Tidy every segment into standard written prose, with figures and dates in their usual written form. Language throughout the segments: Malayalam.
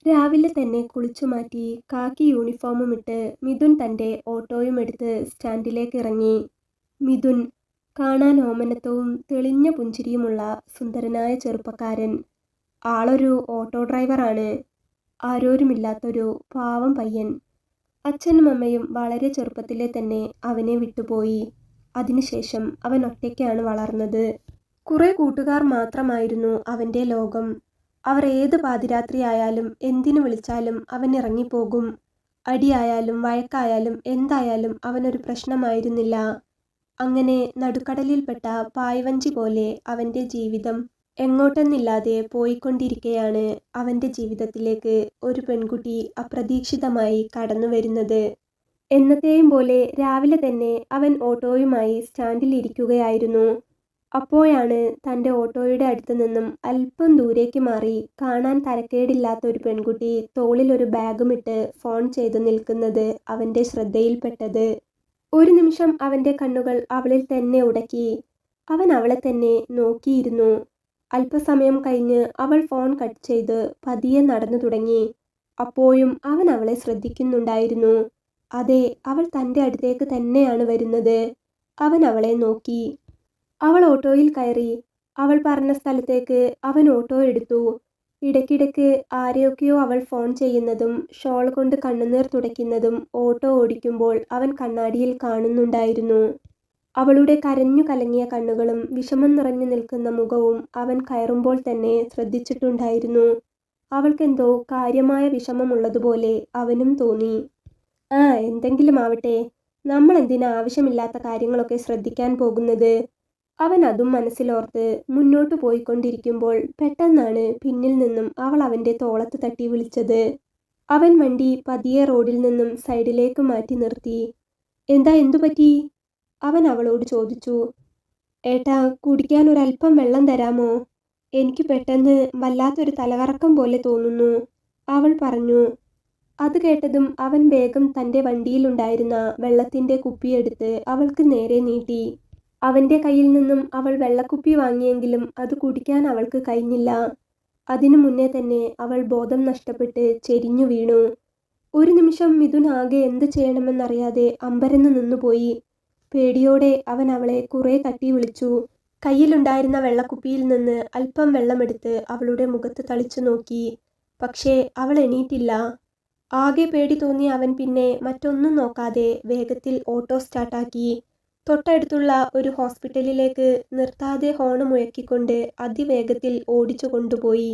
രാവിലെ തന്നെ കുളിച്ചുമാറ്റി കാക്കി യൂണിഫോമുമിട്ട് മിഥുൻ തൻ്റെ ഓട്ടോയുമെടുത്ത് സ്റ്റാൻഡിലേക്ക് ഇറങ്ങി. മിഥുൻ, കാണാൻ ഓമനത്വവും തെളിഞ്ഞ പുഞ്ചിരിയുമുള്ള സുന്ദരനായ ചെറുപ്പക്കാരൻ. ആളൊരു ഓട്ടോ ഡ്രൈവറാണ്. ആരോരുമില്ലാത്തൊരു പാവം പയ്യൻ. അച്ഛനും അമ്മയും വളരെ ചെറുപ്പത്തിലെ തന്നെ അവനെ വിട്ടുപോയി. അതിനുശേഷം അവൻ ഒറ്റയ്ക്കാണ് വളർന്നത്. കുറേ കൂട്ടുകാർ മാത്രമായിരുന്നു അവൻ്റെ ലോകം. അവർ ഏത് പാതിരാത്രിയായാലും എന്തിനു വിളിച്ചാലും അവൻ ഇറങ്ങിപ്പോകും. അടിയായാലും വഴക്കായാലും എന്തായാലും അവനൊരു പ്രശ്നമായിരുന്നില്ല. അങ്ങനെ നടുക്കടലിൽപ്പെട്ട പായ്വഞ്ചി പോലെ അവൻ്റെ ജീവിതം എങ്ങോട്ടെന്നില്ലാതെ പോയിക്കൊണ്ടിരിക്കെയാണ് അവൻ്റെ ജീവിതത്തിലേക്ക് ഒരു പെൺകുട്ടി അപ്രതീക്ഷിതമായി കടന്നു വരുന്നത്. എന്നത്തെയും പോലെ രാവിലെ തന്നെ അവൻ ഓട്ടോയുമായി സ്റ്റാൻഡിൽ ഇരിക്കുകയായിരുന്നു. അപ്പോഴാണ് തൻ്റെ ഓട്ടോയുടെ അടുത്ത് നിന്നും അല്പം ദൂരേക്ക് മാറി കാണാൻ തരക്കേടില്ലാത്ത ഒരു പെൺകുട്ടി തോളിൽ ഒരു ബാഗുമിട്ട് ഫോൺ ചെയ്തു നിൽക്കുന്നത് അവൻ്റെ ശ്രദ്ധയിൽപ്പെട്ടത്. ഒരു നിമിഷം അവൻ്റെ കണ്ണുകൾ അവളിൽ തന്നെ ഉടക്കി. അവൻ അവളെ തന്നെ നോക്കിയിരുന്നു. അല്പസമയം കഴിഞ്ഞ് അവൾ ഫോൺ കട്ട് ചെയ്ത് പതിയെ നടന്നു തുടങ്ങി. അപ്പോഴും അവൻ അവളെ ശ്രദ്ധിക്കുന്നുണ്ടായിരുന്നു. അതെ, അവൾ തൻ്റെ അടുത്തേക്ക് തന്നെയാണ് വരുന്നത്. അവൻ അവളെ നോക്കി. അവൾ ഓട്ടോയിൽ കയറി. അവൾ പറഞ്ഞ സ്ഥലത്തേക്ക് അവൻ ഓട്ടോ എടുത്തു. ഇടയ്ക്കിടയ്ക്ക് ആരെയൊക്കെയോ അവൾ ഫോൺ ചെയ്യുന്നതും ഷോൾ കൊണ്ട് കണ്ണുനീർ തുടയ്ക്കുന്നതും ഓട്ടോ ഓടിക്കുമ്പോൾ അവൻ കണ്ണാടിയിൽ കാണുന്നുണ്ടായിരുന്നു. അവളുടെ കരഞ്ഞു കലങ്ങിയ കണ്ണുകളും വിഷമം നിറഞ്ഞു നിൽക്കുന്ന മുഖവും അവൻ കയറുമ്പോൾ തന്നെ ശ്രദ്ധിച്ചിട്ടുണ്ടായിരുന്നു. അവൾക്കെന്തോ കാര്യമായ വിഷമമുള്ളതുപോലെ അവനും തോന്നി. എന്തെങ്കിലും ആവട്ടെ, നമ്മൾ എന്തിനാ ആവശ്യമില്ലാത്ത കാര്യങ്ങളൊക്കെ ശ്രദ്ധിക്കാൻ പോകുന്നത്? അവൻ അതും മനസ്സിലോർത്ത് മുന്നോട്ട് പോയിക്കൊണ്ടിരിക്കുമ്പോൾ പെട്ടെന്നാണ് പിന്നിൽ നിന്നും അവൾ അവൻ്റെ തോളത്ത് തട്ടി വിളിച്ചത്. അവൻ വണ്ടി പതിയെ റോഡിൽ നിന്നും സൈഡിലേക്ക് മാറ്റി നിർത്തി. എന്തു പറ്റി? അവൻ അവളോട് ചോദിച്ചു. ഏട്ടാ, കുടിക്കാൻ ഒരല്പം വെള്ളം തരാമോ? എനിക്ക് പെട്ടെന്ന് വല്ലാത്തൊരു തലകറക്കം പോലെ തോന്നുന്നു, അവൾ പറഞ്ഞു. അത് കേട്ടതും അവൻ വേഗം തൻ്റെ വണ്ടിയിലുണ്ടായിരുന്ന വെള്ളത്തിൻ്റെ കുപ്പിയെടുത്ത് അവൾക്ക് നേരെ നീട്ടി. അവൻ്റെ കയ്യിൽ നിന്നും അവൾ വെള്ളക്കുപ്പി വാങ്ങിയെങ്കിലും അത് കുടിക്കാൻ അവൾക്ക് കഴിഞ്ഞില്ല. അതിനു മുന്നേ തന്നെ അവൾ ബോധം നഷ്ടപ്പെട്ട് ചെരിഞ്ഞു വീണു. ഒരു നിമിഷം മിഥുൻ ആകെ എന്ത് ചെയ്യണമെന്നറിയാതെ അമ്പരന്ന് നിന്നുപോയി. പേടിയോടെ അവൻ അവളെ കുറേ തട്ടി വിളിച്ചു. കയ്യിലുണ്ടായിരുന്ന വെള്ളക്കുപ്പിയിൽ നിന്ന് അല്പം വെള്ളമെടുത്ത് അവളുടെ മുഖത്ത് തളിച്ചു നോക്കി. പക്ഷേ അവൾ എണീറ്റില്ല. ആകെ പേടി തോന്നിയ അവൻ പിന്നെ മറ്റൊന്നും നോക്കാതെ വേഗത്തിൽ ഓട്ടോ സ്റ്റാർട്ടാക്കി. തൊട്ടടുത്തുള്ള ഒരു ഹോസ്പിറ്റലിലേക്ക് നിർത്താതെ ഹോൺ മുഴക്കിക്കൊണ്ട് അതിവേഗത്തിൽ ഓടിച്ചു കൊണ്ടുപോയി.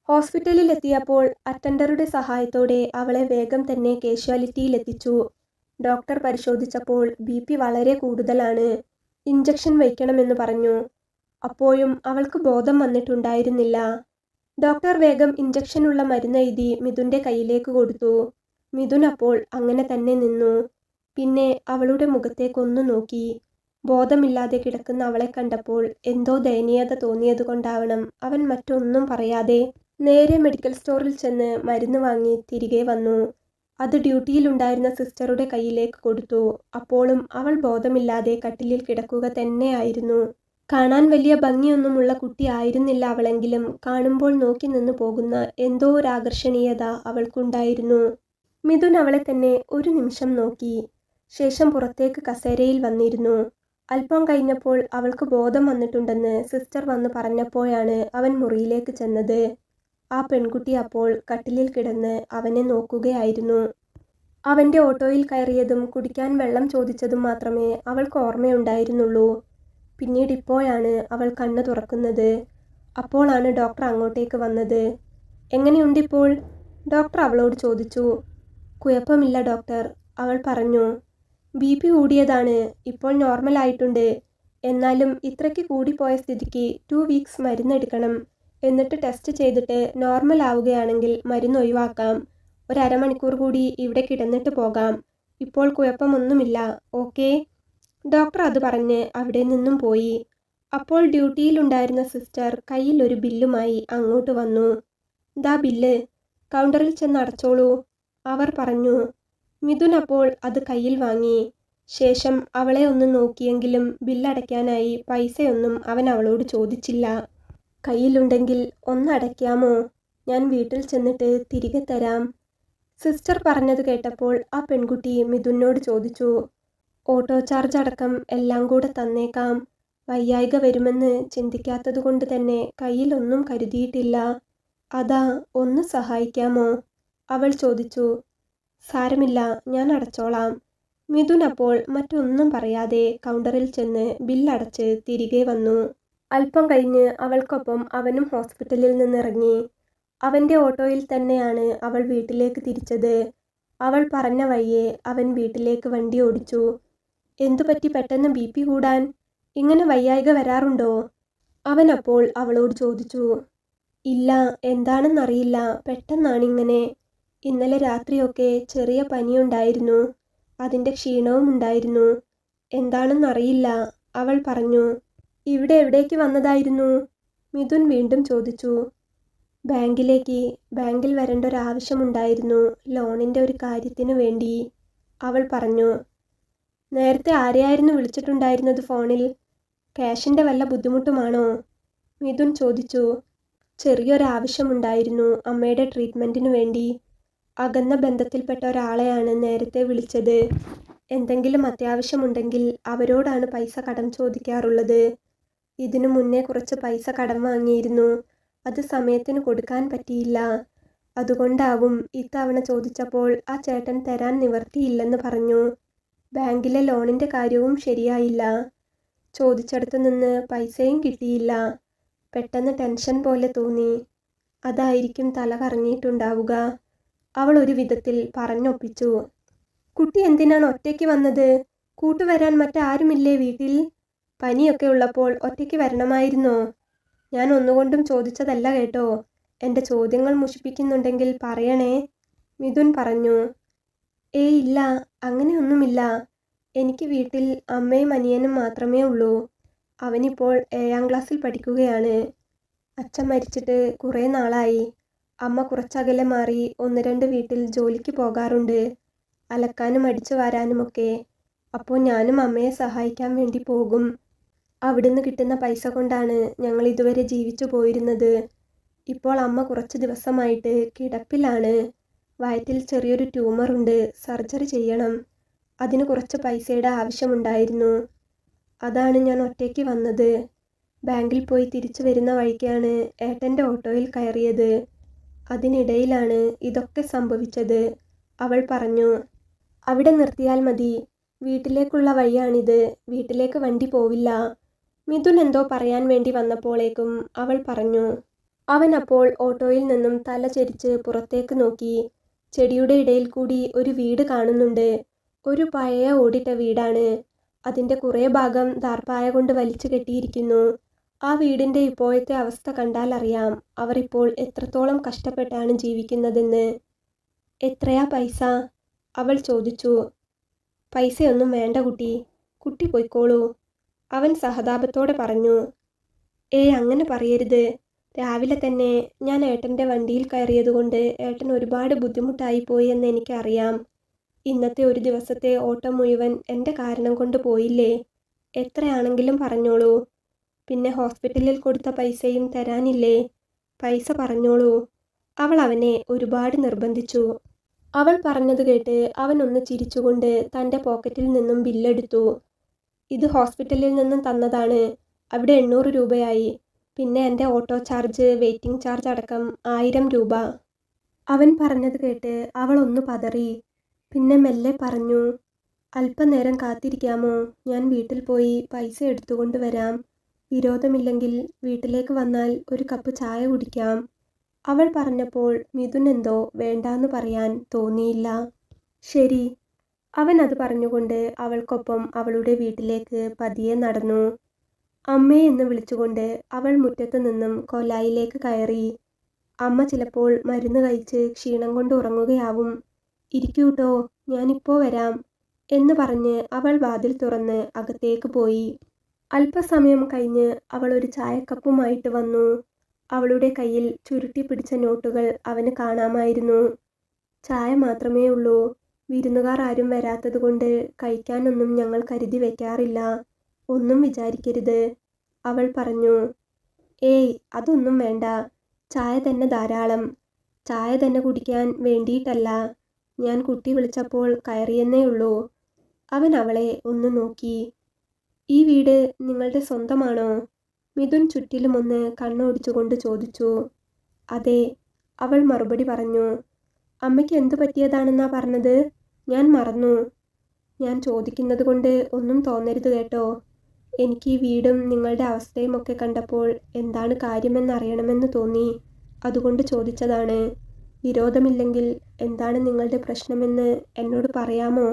ഹോസ്പിറ്റലിലെത്തിയപ്പോൾ അറ്റൻഡറുടെ സഹായത്തോടെ അവളെ വേഗം തന്നെ കാഷ്വാലിറ്റിയിലെത്തിച്ചു. ഡോക്ടർ പരിശോധിച്ചപ്പോൾ BP വളരെ കൂടുതലാണ്. ഇഞ്ചക്ഷൻ വയ്ക്കണമെന്ന് പറഞ്ഞു. അപ്പോഴും അവൾക്ക് ബോധം വന്നിട്ടുണ്ടായിരുന്നില്ല. ഡോക്ടർ വേഗം ഇഞ്ചക്ഷനുള്ള മരുന്നെഴുതി മിഥുൻ്റെ കയ്യിലേക്ക് കൊടുത്തു. മിഥുൻ അപ്പോൾ അങ്ങനെ തന്നെ നിന്നു. പിന്നെ അവളുടെ മുഖത്തേക്കൊന്നു നോക്കി. ബോധമില്ലാതെ കിടക്കുന്ന അവളെ കണ്ടപ്പോൾ എന്തോ ദയനീയത തോന്നിയതുകൊണ്ടാവണം അവൻ മറ്റൊന്നും പറയാതെ നേരെ മെഡിക്കൽ സ്റ്റോറിൽ ചെന്ന് മരുന്ന് വാങ്ങി തിരികെ വന്നു. അത് ഡ്യൂട്ടിയിലുണ്ടായിരുന്ന സിസ്റ്ററുടെ കയ്യിലേക്ക് കൊടുത്തു. അപ്പോഴും അവൾ ബോധമില്ലാതെ കട്ടിലിൽ കിടക്കുക തന്നെയായിരുന്നു. കാണാൻ വലിയ ഭംഗിയൊന്നുമുള്ള കുട്ടി ആയിരുന്നില്ല അവളെങ്കിലും കാണുമ്പോൾ നോക്കി നിന്നു പോകുന്ന എന്തോ ഒരു ആകർഷണീയത അവൾക്കുണ്ടായിരുന്നു. മിഥുൻ അവളെ തന്നെ ഒരു നിമിഷം നോക്കി. ശേഷം പുറത്തേക്ക് കസേരയിൽ വന്നിരുന്നു. അല്പം കഴിഞ്ഞപ്പോൾ അവൾക്ക് ബോധം വന്നിട്ടുണ്ടെന്ന് സിസ്റ്റർ വന്ന് പറഞ്ഞപ്പോഴാണ് അവൻ മുറിയിലേക്ക് ചെന്നത്. ആ പെൺകുട്ടി അപ്പോൾ കട്ടിലിൽ കിടന്ന് അവനെ നോക്കുകയായിരുന്നു. അവൻ്റെ ഓട്ടോയിൽ കയറിയതും കുടിക്കാൻ വെള്ളം ചോദിച്ചതും മാത്രമേ അവൾക്ക് ഓർമ്മയുണ്ടായിരുന്നുള്ളൂ. പിന്നീട് ഇപ്പോഴാണ് അവൾ കണ്ണ് തുറക്കുന്നത്. അപ്പോഴാണ് ഡോക്ടർ അങ്ങോട്ടേക്ക് വന്നത്. എങ്ങനെയുണ്ടിപ്പോൾ? ഡോക്ടർ അവളോട് ചോദിച്ചു. കുഴപ്പമില്ല ഡോക്ടർ, അവൾ പറഞ്ഞു. BP കൂടിയതാണ്, ഇപ്പോൾ നോർമലായിട്ടുണ്ട്. എന്നാലും ഇത്രയ്ക്ക് കൂടിപ്പോയ സ്ഥിതിക്ക് 2 വീക്സ് മരുന്നെടുക്കണം. എന്നിട്ട് ടെസ്റ്റ് ചെയ്തിട്ട് നോർമൽ ആവുകയാണെങ്കിൽ മരുന്ന് ഒഴിവാക്കാം. ഒരു അരമണിക്കൂർ കൂടി ഇവിടെ കിടന്നിട്ട് പോകാം. ഇപ്പോൾ കുഴപ്പമൊന്നുമില്ല, ഓക്കേ? ഡോക്ടർ അത് പറഞ്ഞ് അവിടെ നിന്നും പോയി. അപ്പോൾ ഡ്യൂട്ടിയിലുണ്ടായിരുന്ന സിസ്റ്റർ കയ്യിൽ ഒരു ബില്ലുമായി അങ്ങോട്ട് വന്നു. ദാ ബില്ല്, കൗണ്ടറിൽ ചെന്ന് അടച്ചോളൂ, അവർ പറഞ്ഞു. മിഥുൻ അപ്പോൾ അത് കയ്യിൽ വാങ്ങി. ശേഷം അവളെ ഒന്ന് നോക്കിയെങ്കിലും ബില്ലടയ്ക്കാനായി പൈസയൊന്നും അവൻ അവളോട് ചോദിച്ചില്ല. കയ്യിലുണ്ടെങ്കിൽ ഒന്നടയ്ക്കാമോ? ഞാൻ വീട്ടിൽ ചെന്നിട്ട് തിരികെ തരാം. സിസ്റ്റർ പറഞ്ഞത് കേട്ടപ്പോൾ ആ പെൺകുട്ടി മിഥുനോട് ചോദിച്ചു, ഓട്ടോ ചാർജ് അടക്കം എല്ലാം കൂടെ തന്നേക്കാം. വയ്യായ്ക വരുമെന്ന് ചിന്തിക്കാത്തതുകൊണ്ട് തന്നെ കയ്യിലൊന്നും കരുതിയിട്ടില്ല. അതാ, ഒന്ന് സഹായിക്കാമോ? അവൾ ചോദിച്ചു. സാരമില്ല, ഞാൻ അടച്ചോളാം. മിഥുൻ അപ്പോൾ മറ്റൊന്നും പറയാതെ കൗണ്ടറിൽ ചെന്ന് ബില്ലടച്ച് തിരികെ വന്നു. അല്പം കഴിഞ്ഞ് അവൾക്കൊപ്പം അവനും ഹോസ്പിറ്റലിൽ നിന്നിറങ്ങി. അവൻ്റെ ഓട്ടോയിൽ തന്നെയാണ് അവൾ വീട്ടിലേക്ക് തിരിച്ചത്. അവൾ പറഞ്ഞ വഴിയെ അവൻ വീട്ടിലേക്ക് വണ്ടി ഓടിച്ചു. എന്തുപറ്റി പെട്ടെന്ന് BP കൂടാൻ? ഇങ്ങനെ വയ്യായ്ക വരാറുണ്ടോ? അവൻ അപ്പോൾ അവളോട് ചോദിച്ചു. ഇല്ല, എന്താണെന്നറിയില്ല, പെട്ടെന്നാണിങ്ങനെ. ഇന്നലെ രാത്രിയൊക്കെ ചെറിയ പനിയുണ്ടായിരുന്നു. അതിൻ്റെ ക്ഷീണവും ഉണ്ടായിരുന്നു. എന്താണെന്നറിയില്ല, അവൾ പറഞ്ഞു. ഇവിടെ എവിടേക്ക് വന്നതായിരുന്നു? മിഥുൻ വീണ്ടും ചോദിച്ചു. ബാങ്കിലേക്ക്. ബാങ്കിൽ വരേണ്ട ഒരാവശ്യമുണ്ടായിരുന്നു, ലോണിൻ്റെ ഒരു കാര്യത്തിനു വേണ്ടി, അവൾ പറഞ്ഞു. നേരത്തെ ആരെയായിരുന്നു വിളിച്ചിട്ടുണ്ടായിരുന്നത് ഫോണിൽ? ക്യാഷിൻ്റെ വല്ല ബുദ്ധിമുട്ടുമാണോ? മിഥുൻ ചോദിച്ചു. ചെറിയൊരാവശ്യമുണ്ടായിരുന്നു, അമ്മയുടെ ട്രീറ്റ്മെൻറ്റിനു വേണ്ടി. അകന്ന ബന്ധത്തിൽപ്പെട്ട ഒരാളെയാണ് നേരത്തെ വിളിച്ചത്. എന്തെങ്കിലും അത്യാവശ്യമുണ്ടെങ്കിൽ അവരോടാണ് പൈസ കടം ചോദിക്കാറുള്ളത്. ഇതിനു മുന്നേ കുറച്ച് പൈസ കടം വാങ്ങിയിരുന്നു. അത് സമയത്തിന് കൊടുക്കാൻ പറ്റിയില്ല. അതുകൊണ്ടാവും ഇത്തവണ ചോദിച്ചപ്പോൾ ആ ചേട്ടൻ തരാൻ നിവർത്തിയില്ലെന്ന് പറഞ്ഞു. ബാങ്കിലെ ലോണിൻ്റെ കാര്യവും ശരിയായില്ല. ചോദിച്ചെടുത്ത് നിന്ന് പൈസയും കിട്ടിയില്ല. പെട്ടെന്ന് ടെൻഷൻ പോലെ തോന്നി. അതായിരിക്കും തല കറങ്ങിയിട്ടുണ്ടാവുക, അവൾ ഒരു വിധത്തിൽ പറഞ്ഞൊപ്പിച്ചു. കുട്ടി എന്തിനാണ് ഒറ്റയ്ക്ക് വന്നത്? കൂട്ടുവരാൻ മറ്റാരുമില്ലേ വീട്ടിൽ? പനിയൊക്കെ ഉള്ളപ്പോൾ ഒറ്റയ്ക്ക് വരണമായിരുന്നോ? ഞാൻ ഒന്നുകൊണ്ടും ചോദിച്ചതല്ല കേട്ടോ. എൻ്റെ ചോദ്യങ്ങൾ മുഷിപ്പിക്കുന്നുണ്ടെങ്കിൽ പറയണേ, മിഥുൻ പറഞ്ഞു. ഇല്ല, അങ്ങനെയൊന്നുമില്ല. എനിക്ക് വീട്ടിൽ അമ്മയും അനിയനും മാത്രമേ ഉള്ളൂ. അവനിപ്പോൾ 7ാം ക്ലാസ്സിൽ പഠിക്കുകയാണ്. അച്ഛൻ മരിച്ചിട്ട് കുറേ നാളായി. അമ്മ കുറച്ചകലെ മാറി 1-2 വീട്ടിൽ ജോലിക്ക് പോകാറുണ്ട്, അലക്കാനും അടിച്ചു വാരാനുമൊക്കെ. അപ്പോൾ ഞാനും അമ്മയെ സഹായിക്കാൻ വേണ്ടി പോകും. അവിടുന്ന് കിട്ടുന്ന പൈസ കൊണ്ടാണ് ഞങ്ങൾ ഇതുവരെ ജീവിച്ചു പോയിരുന്നത്. ഇപ്പോൾ അമ്മ കുറച്ച് ദിവസമായിട്ട് കിടപ്പിലാണ്. വയറ്റിൽ ചെറിയൊരു ട്യൂമറുണ്ട്, സർജറി ചെയ്യണം. അതിന് കുറച്ച് പൈസയുടെ ആവശ്യമുണ്ടായിരുന്നു. അതാണ് ഞാൻ ഒറ്റയ്ക്ക് വന്നത്. ബാങ്കിൽ പോയി തിരിച്ചു വരുന്ന വഴിക്കാണ് ഏട്ടൻ്റെ ഓട്ടോയിൽ കയറിയത്. അതിനിടയിലാണ് ഇതൊക്കെ സംഭവിച്ചത്, അവൾ പറഞ്ഞു. അവിടെ നിർത്തിയാൽ മതി. വീട്ടിലേക്കുള്ള വഴിയാണിത്. വീട്ടിലേക്ക് വണ്ടി പോവില്ല. മിഥുൻ എന്തോ പറയാൻ വേണ്ടി വന്നപ്പോഴേക്കും അവൾ പറഞ്ഞു. അവൻ അപ്പോൾ ഓട്ടോയിൽ നിന്നും തല ചെരിച്ച് പുറത്തേക്ക് നോക്കി. ചെടിയുടെ ഇടയിൽ കൂടി ഒരു വീട് കാണുന്നുണ്ട്. ഒരു പഴയ ഓടിട്ട വീടാണ്. അതിൻ്റെ കുറേ ഭാഗം ദാർപ്പായ കൊണ്ട് വലിച്ചു കെട്ടിയിരിക്കുന്നു. ആ വീടിൻ്റെ ഇപ്പോഴത്തെ അവസ്ഥ കണ്ടാൽ അറിയാം അവർ ഇപ്പോൾ എത്രത്തോളം കഷ്ടപ്പെട്ടാണ് ജീവിക്കുന്നതെന്ന്. എത്രയാ പൈസ? അവൾ ചോദിച്ചു. പൈസയൊന്നും വേണ്ട കുട്ടി, കുട്ടി പോയിക്കോളൂ, അവൻ സഹതാപത്തോടെ പറഞ്ഞു. അങ്ങനെ പറയരുത്. രാവിലെ തന്നെ ഞാൻ ഏട്ടൻ്റെ വണ്ടിയിൽ കയറിയതുകൊണ്ട് ഏട്ടൻ ഒരുപാട് ബുദ്ധിമുട്ടായി പോയി എന്ന് എനിക്കറിയാം. ഇന്നത്തെ ഒരു ദിവസത്തെ ഓട്ടം മുഴുവൻ എൻ്റെ കാരണം കൊണ്ട് പോയില്ലേ? എത്രയാണെങ്കിലും പറഞ്ഞോളൂ. പിന്നെ ഹോസ്പിറ്റലിൽ കൊടുത്ത പൈസയും തരാനില്ലേ? പൈസ പറഞ്ഞോളൂ, അവൾ അവനെ ഒരുപാട് നിർബന്ധിച്ചു. അവൾ പറഞ്ഞത് കേട്ട് അവൻ ഒന്ന് ചിരിച്ചുകൊണ്ട് തൻ്റെ പോക്കറ്റിൽ നിന്നും ബില്ലെടുത്തു. ഇത് ഹോസ്പിറ്റലിൽ നിന്നും തന്നതാണ്. അവിടെ 800 രൂപയായി. പിന്നെ എൻ്റെ ഓട്ടോ ചാർജ്, വെയിറ്റിംഗ് ചാർജ് അടക്കം 1000 രൂപ. അവൻ പറഞ്ഞത് കേട്ട് അവൾ ഒന്ന് പതറി. പിന്നെ മെല്ലെ പറഞ്ഞു. അല്പനേരം കാത്തിരിക്കാമോ? ഞാൻ വീട്ടിൽ പോയി പൈസ എടുത്തുകൊണ്ട് വരാം. വിരോധമില്ലെങ്കിൽ വീട്ടിലേക്ക് വന്നാൽ ഒരു കപ്പ് ചായ കുടിക്കാം. അവൾ പറഞ്ഞപ്പോൾ മിഥുൻ എന്തോ വേണ്ടാന്ന് പറയാൻ തോന്നിയില്ല. ശരി, അവൻ അത് പറഞ്ഞുകൊണ്ട് അവൾക്കൊപ്പം അവളുടെ വീട്ടിലേക്ക് പതിയെ നടന്നു. അമ്മേ എന്ന് വിളിച്ചുകൊണ്ട് അവൾ മുറ്റത്ത് നിന്നും കൊലായിലേക്ക് കയറി. അമ്മ ചിലപ്പോൾ മരുന്ന് കഴിച്ച് ക്ഷീണം കൊണ്ട് ഉറങ്ങുകയാവും. ഇരിക്കൂട്ടോ, ഞാനിപ്പോൾ വരാം എന്ന് പറഞ്ഞ് അവൾ വാതിൽ തുറന്ന് അകത്തേക്ക് പോയി. അല്പസമയം കഴിഞ്ഞ് അവൾ ഒരു ചായക്കപ്പുമായിട്ട് വന്നു. അവളുടെ കയ്യിൽ ചുരുട്ടി പിടിച്ച നോട്ടുകൾ അവന് കാണാമായിരുന്നു. ചായ മാത്രമേ ഉള്ളൂ. വിരുന്നുകാർ ആരും വരാത്തതുകൊണ്ട് കഴിക്കാനൊന്നും ഞങ്ങൾ കരുതി വയ്ക്കാറില്ല. ഒന്നും വിചാരിക്കരുത്, അവൾ പറഞ്ഞു. അതൊന്നും വേണ്ട. ചായ തന്നെ ധാരാളം. ചായ തന്നെ കുടിക്കാൻ വേണ്ടിയിട്ടല്ല. ഞാൻ കുട്ടി വിളിച്ചപ്പോൾ കയറിയെന്നേയുള്ളൂ. അവൻ അവളെ ഒന്ന് നോക്കി. ഈ വീട് നിങ്ങളുടെ സ്വന്തമാണോ? മിഥുൻ ചുറ്റിലുമൊന്ന് കണ്ണോടിച്ചുകൊണ്ട് ചോദിച്ചു. അതെ, അവൾ മറുപടി പറഞ്ഞു. അമ്മയ്ക്ക് എന്തു പറ്റിയതാണെന്നാ പറഞ്ഞത്? ഞാൻ മറന്നു. ഞാൻ ചോദിക്കുന്നത് കൊണ്ട് ഒന്നും തോന്നരുത് കേട്ടോ. എനിക്ക് ഈ വീടും നിങ്ങളുടെ അവസ്ഥയും ഒക്കെ കണ്ടപ്പോൾ എന്താണ് കാര്യമെന്നറിയണമെന്ന് തോന്നി. അതുകൊണ്ട് ചോദിച്ചതാണ്. വിരോധമില്ലെങ്കിൽ എന്താണ് നിങ്ങളുടെ പ്രശ്നമെന്ന് എന്നോട് പറയാമോ?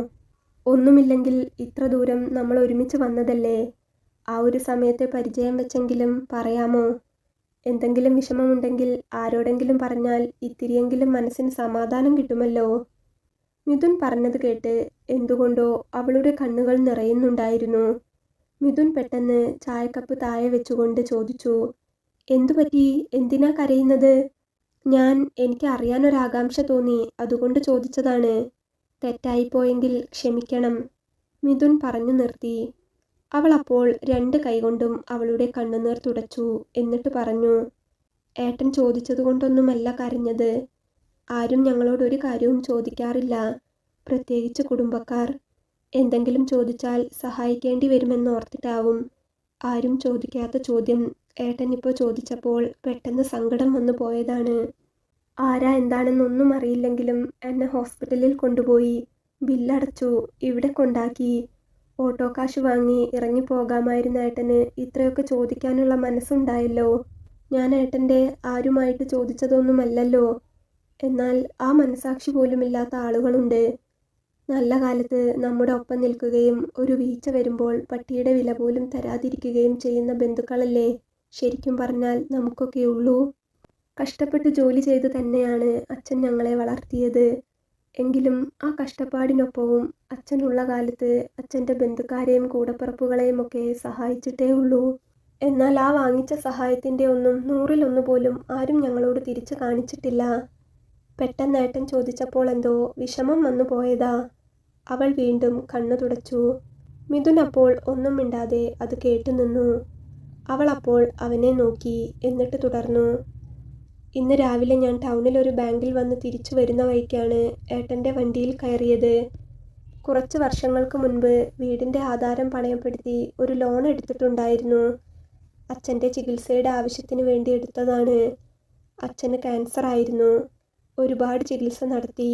ഒന്നുമില്ലെങ്കിൽ ഇത്ര ദൂരം നമ്മൾ ഒരുമിച്ച് വന്നതല്ലേ. ആ ഒരു സമയത്തെ പരിചയം വെച്ചെങ്കിലും പറയാമോ? എന്തെങ്കിലും വിഷമമുണ്ടെങ്കിൽ ആരോടെങ്കിലും പറഞ്ഞാൽ ഇത്തിരിയെങ്കിലും മനസ്സിന് സമാധാനം കിട്ടുമല്ലോ. മിഥുൻ പറഞ്ഞത് കേട്ട് എന്തുകൊണ്ടോ അവളുടെ കണ്ണുകൾ നിറയുന്നുണ്ടായിരുന്നു. മിഥുൻ പെട്ടെന്ന് ചായക്കപ്പ് താഴെ വെച്ചുകൊണ്ട് ചോദിച്ചു. എന്തുപറ്റി? എന്തിനാ കരയുന്നത്? എനിക്ക് അറിയാനൊരാകാംക്ഷ തോന്നി, അതുകൊണ്ട് ചോദിച്ചതാണ്. തെറ്റായിപ്പോയെങ്കിൽ ക്ഷമിക്കണം, മിഥുൻ പറഞ്ഞു നിർത്തി. അവൾ അപ്പോൾ 2 കൈകൊണ്ടും അവളുടെ കണ്ണുനീർ തുടച്ചു. എന്നിട്ട് പറഞ്ഞു. ഏട്ടൻ ചോദിച്ചതുകൊണ്ടൊന്നുമല്ല കരഞ്ഞത്. ആരും ഞങ്ങളോട് ഒരു കാര്യവും ചോദിക്കാറില്ല, പ്രത്യേകിച്ച് കുടുംബക്കാർ. എന്തെങ്കിലും ചോദിച്ചാൽ സഹായിക്കേണ്ടി വരുമെന്നോർത്തിട്ടാവും. ആരും ചോദിക്കാത്ത ചോദ്യം ഏട്ടൻ ഇപ്പോൾ ചോദിച്ചപ്പോൾ പെട്ടെന്ന് സങ്കടം വന്നു പോയതാണ്. ആരാ എന്താണെന്നൊന്നും അറിയില്ലെങ്കിലും എന്നെ ഹോസ്പിറ്റലിൽ കൊണ്ടുപോയി, ബില്ലടച്ചു, ഇവിടെ കൊണ്ടാക്കി. ഓട്ടോ കാശ് വാങ്ങി ഇറങ്ങിപ്പോകാമായിരുന്ന ഏട്ടന് ഇത്രയൊക്കെ ചോദിക്കാനുള്ള മനസ്സുണ്ടായല്ലോ. ഞാൻ ഏട്ടൻ്റെ ആരുമായിട്ട് ചോദിച്ചതൊന്നുമല്ലല്ലോ. എന്നാൽ ആ മനസാക്ഷി പോലുമില്ലാത്ത ആളുകളുണ്ട്. നല്ല കാലത്ത് നമ്മുടെ ഒപ്പം നിൽക്കുകയും ഒരു വീഴ്ച വരുമ്പോൾ പട്ടിയുടെ വില പോലും തരാതിരിക്കുകയും ചെയ്യുന്ന ബന്ധുക്കളല്ലേ ശരിക്കും പറഞ്ഞാൽ നമുക്കൊക്കെയുള്ളൂ. കഷ്ടപ്പെട്ട് ജോലി ചെയ്ത് തന്നെയാണ് അച്ഛൻ ഞങ്ങളെ വളർത്തിയത്. എങ്കിലും ആ കഷ്ടപ്പാടിനൊപ്പവും അച്ഛനുള്ള കാലത്ത് അച്ഛൻ്റെ ബന്ധുക്കാരെയും കൂടപ്പിറപ്പുകളെയും ഒക്കെ സഹായിച്ചിട്ടേ ഉള്ളൂ. എന്നാൽ ആ വാങ്ങിച്ച സഹായത്തിൻ്റെ ഒന്നും 100-1 പോലും ആരും ഞങ്ങളോട് തിരിച്ചു കാണിച്ചിട്ടില്ല. പെട്ടെന്ന് ഏട്ടൻ ചോദിച്ചപ്പോൾ എന്തോ വിഷമം വന്നു പോയതാ. അവൾ വീണ്ടും കണ്ണു തുടച്ചു. മിഥുൻ അപ്പോൾ ഒന്നും മിണ്ടാതെ അത് കേട്ടു നിന്നു. അവൾ അപ്പോൾ അവനെ നോക്കി. എന്നിട്ട് തുടർന്നു. ഇന്ന് രാവിലെ ഞാൻ ടൗണിൽ ഒരു ബാങ്കിൽ വന്ന് തിരിച്ചു വരുന്ന വഴിക്കാണ് ഏട്ടൻ്റെ വണ്ടിയിൽ കയറിയത്. കുറച്ച് വർഷങ്ങൾക്ക് മുൻപ് വീടിൻ്റെ ആധാരം പണയപ്പെടുത്തി ഒരു ലോൺ എടുത്തിട്ടുണ്ടായിരുന്നു. അച്ഛൻ്റെ ചികിത്സയുടെ ആവശ്യത്തിന് വേണ്ടി എടുത്തതാണ്. അച്ഛന് ക്യാൻസർ ആയിരുന്നു. ഒരുപാട് ചികിത്സ നടത്തി.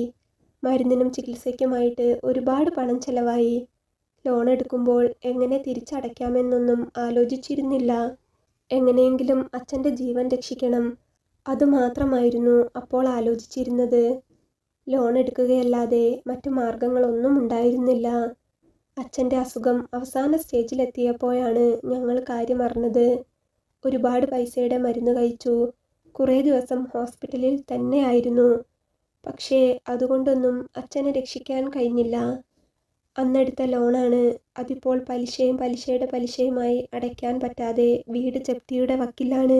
മരുന്നിനും ചികിത്സയ്ക്കുമായിട്ട് ഒരുപാട് പണം ചെലവായി. ലോൺ എടുക്കുമ്പോൾ എങ്ങനെ തിരിച്ചടയ്ക്കാമെന്നൊന്നും ആലോചിച്ചിരുന്നില്ല. എങ്ങനെയെങ്കിലും അച്ഛൻ്റെ ജീവൻ രക്ഷിക്കണം, അതുമാത്രമായിരുന്നു അപ്പോൾ ആലോചിച്ചിരുന്നത്. ലോൺ എടുക്കുകയല്ലാതെ മറ്റു മാർഗങ്ങളൊന്നും ഉണ്ടായിരുന്നില്ല. അച്ഛൻ്റെ അസുഖം അവസാന സ്റ്റേജിലെത്തിയപ്പോഴാണ് ഞങ്ങൾ കാര്യമറിഞ്ഞത്. ഒരുപാട് പൈസയുടെ മരുന്ന് കഴിച്ചു. കുറേ ദിവസം ഹോസ്പിറ്റലിൽ തന്നെയായിരുന്നു. പക്ഷേ അതുകൊണ്ടൊന്നും അച്ഛനെ രക്ഷിക്കാൻ കഴിഞ്ഞില്ല. അന്നെടുത്ത ലോണാണ്. അതിപ്പോൾ പലിശയും പലിശയുടെ പലിശയുമായി അടയ്ക്കാൻ പറ്റാതെ വീട് ജപ്തിയുടെ വക്കിലാണ്.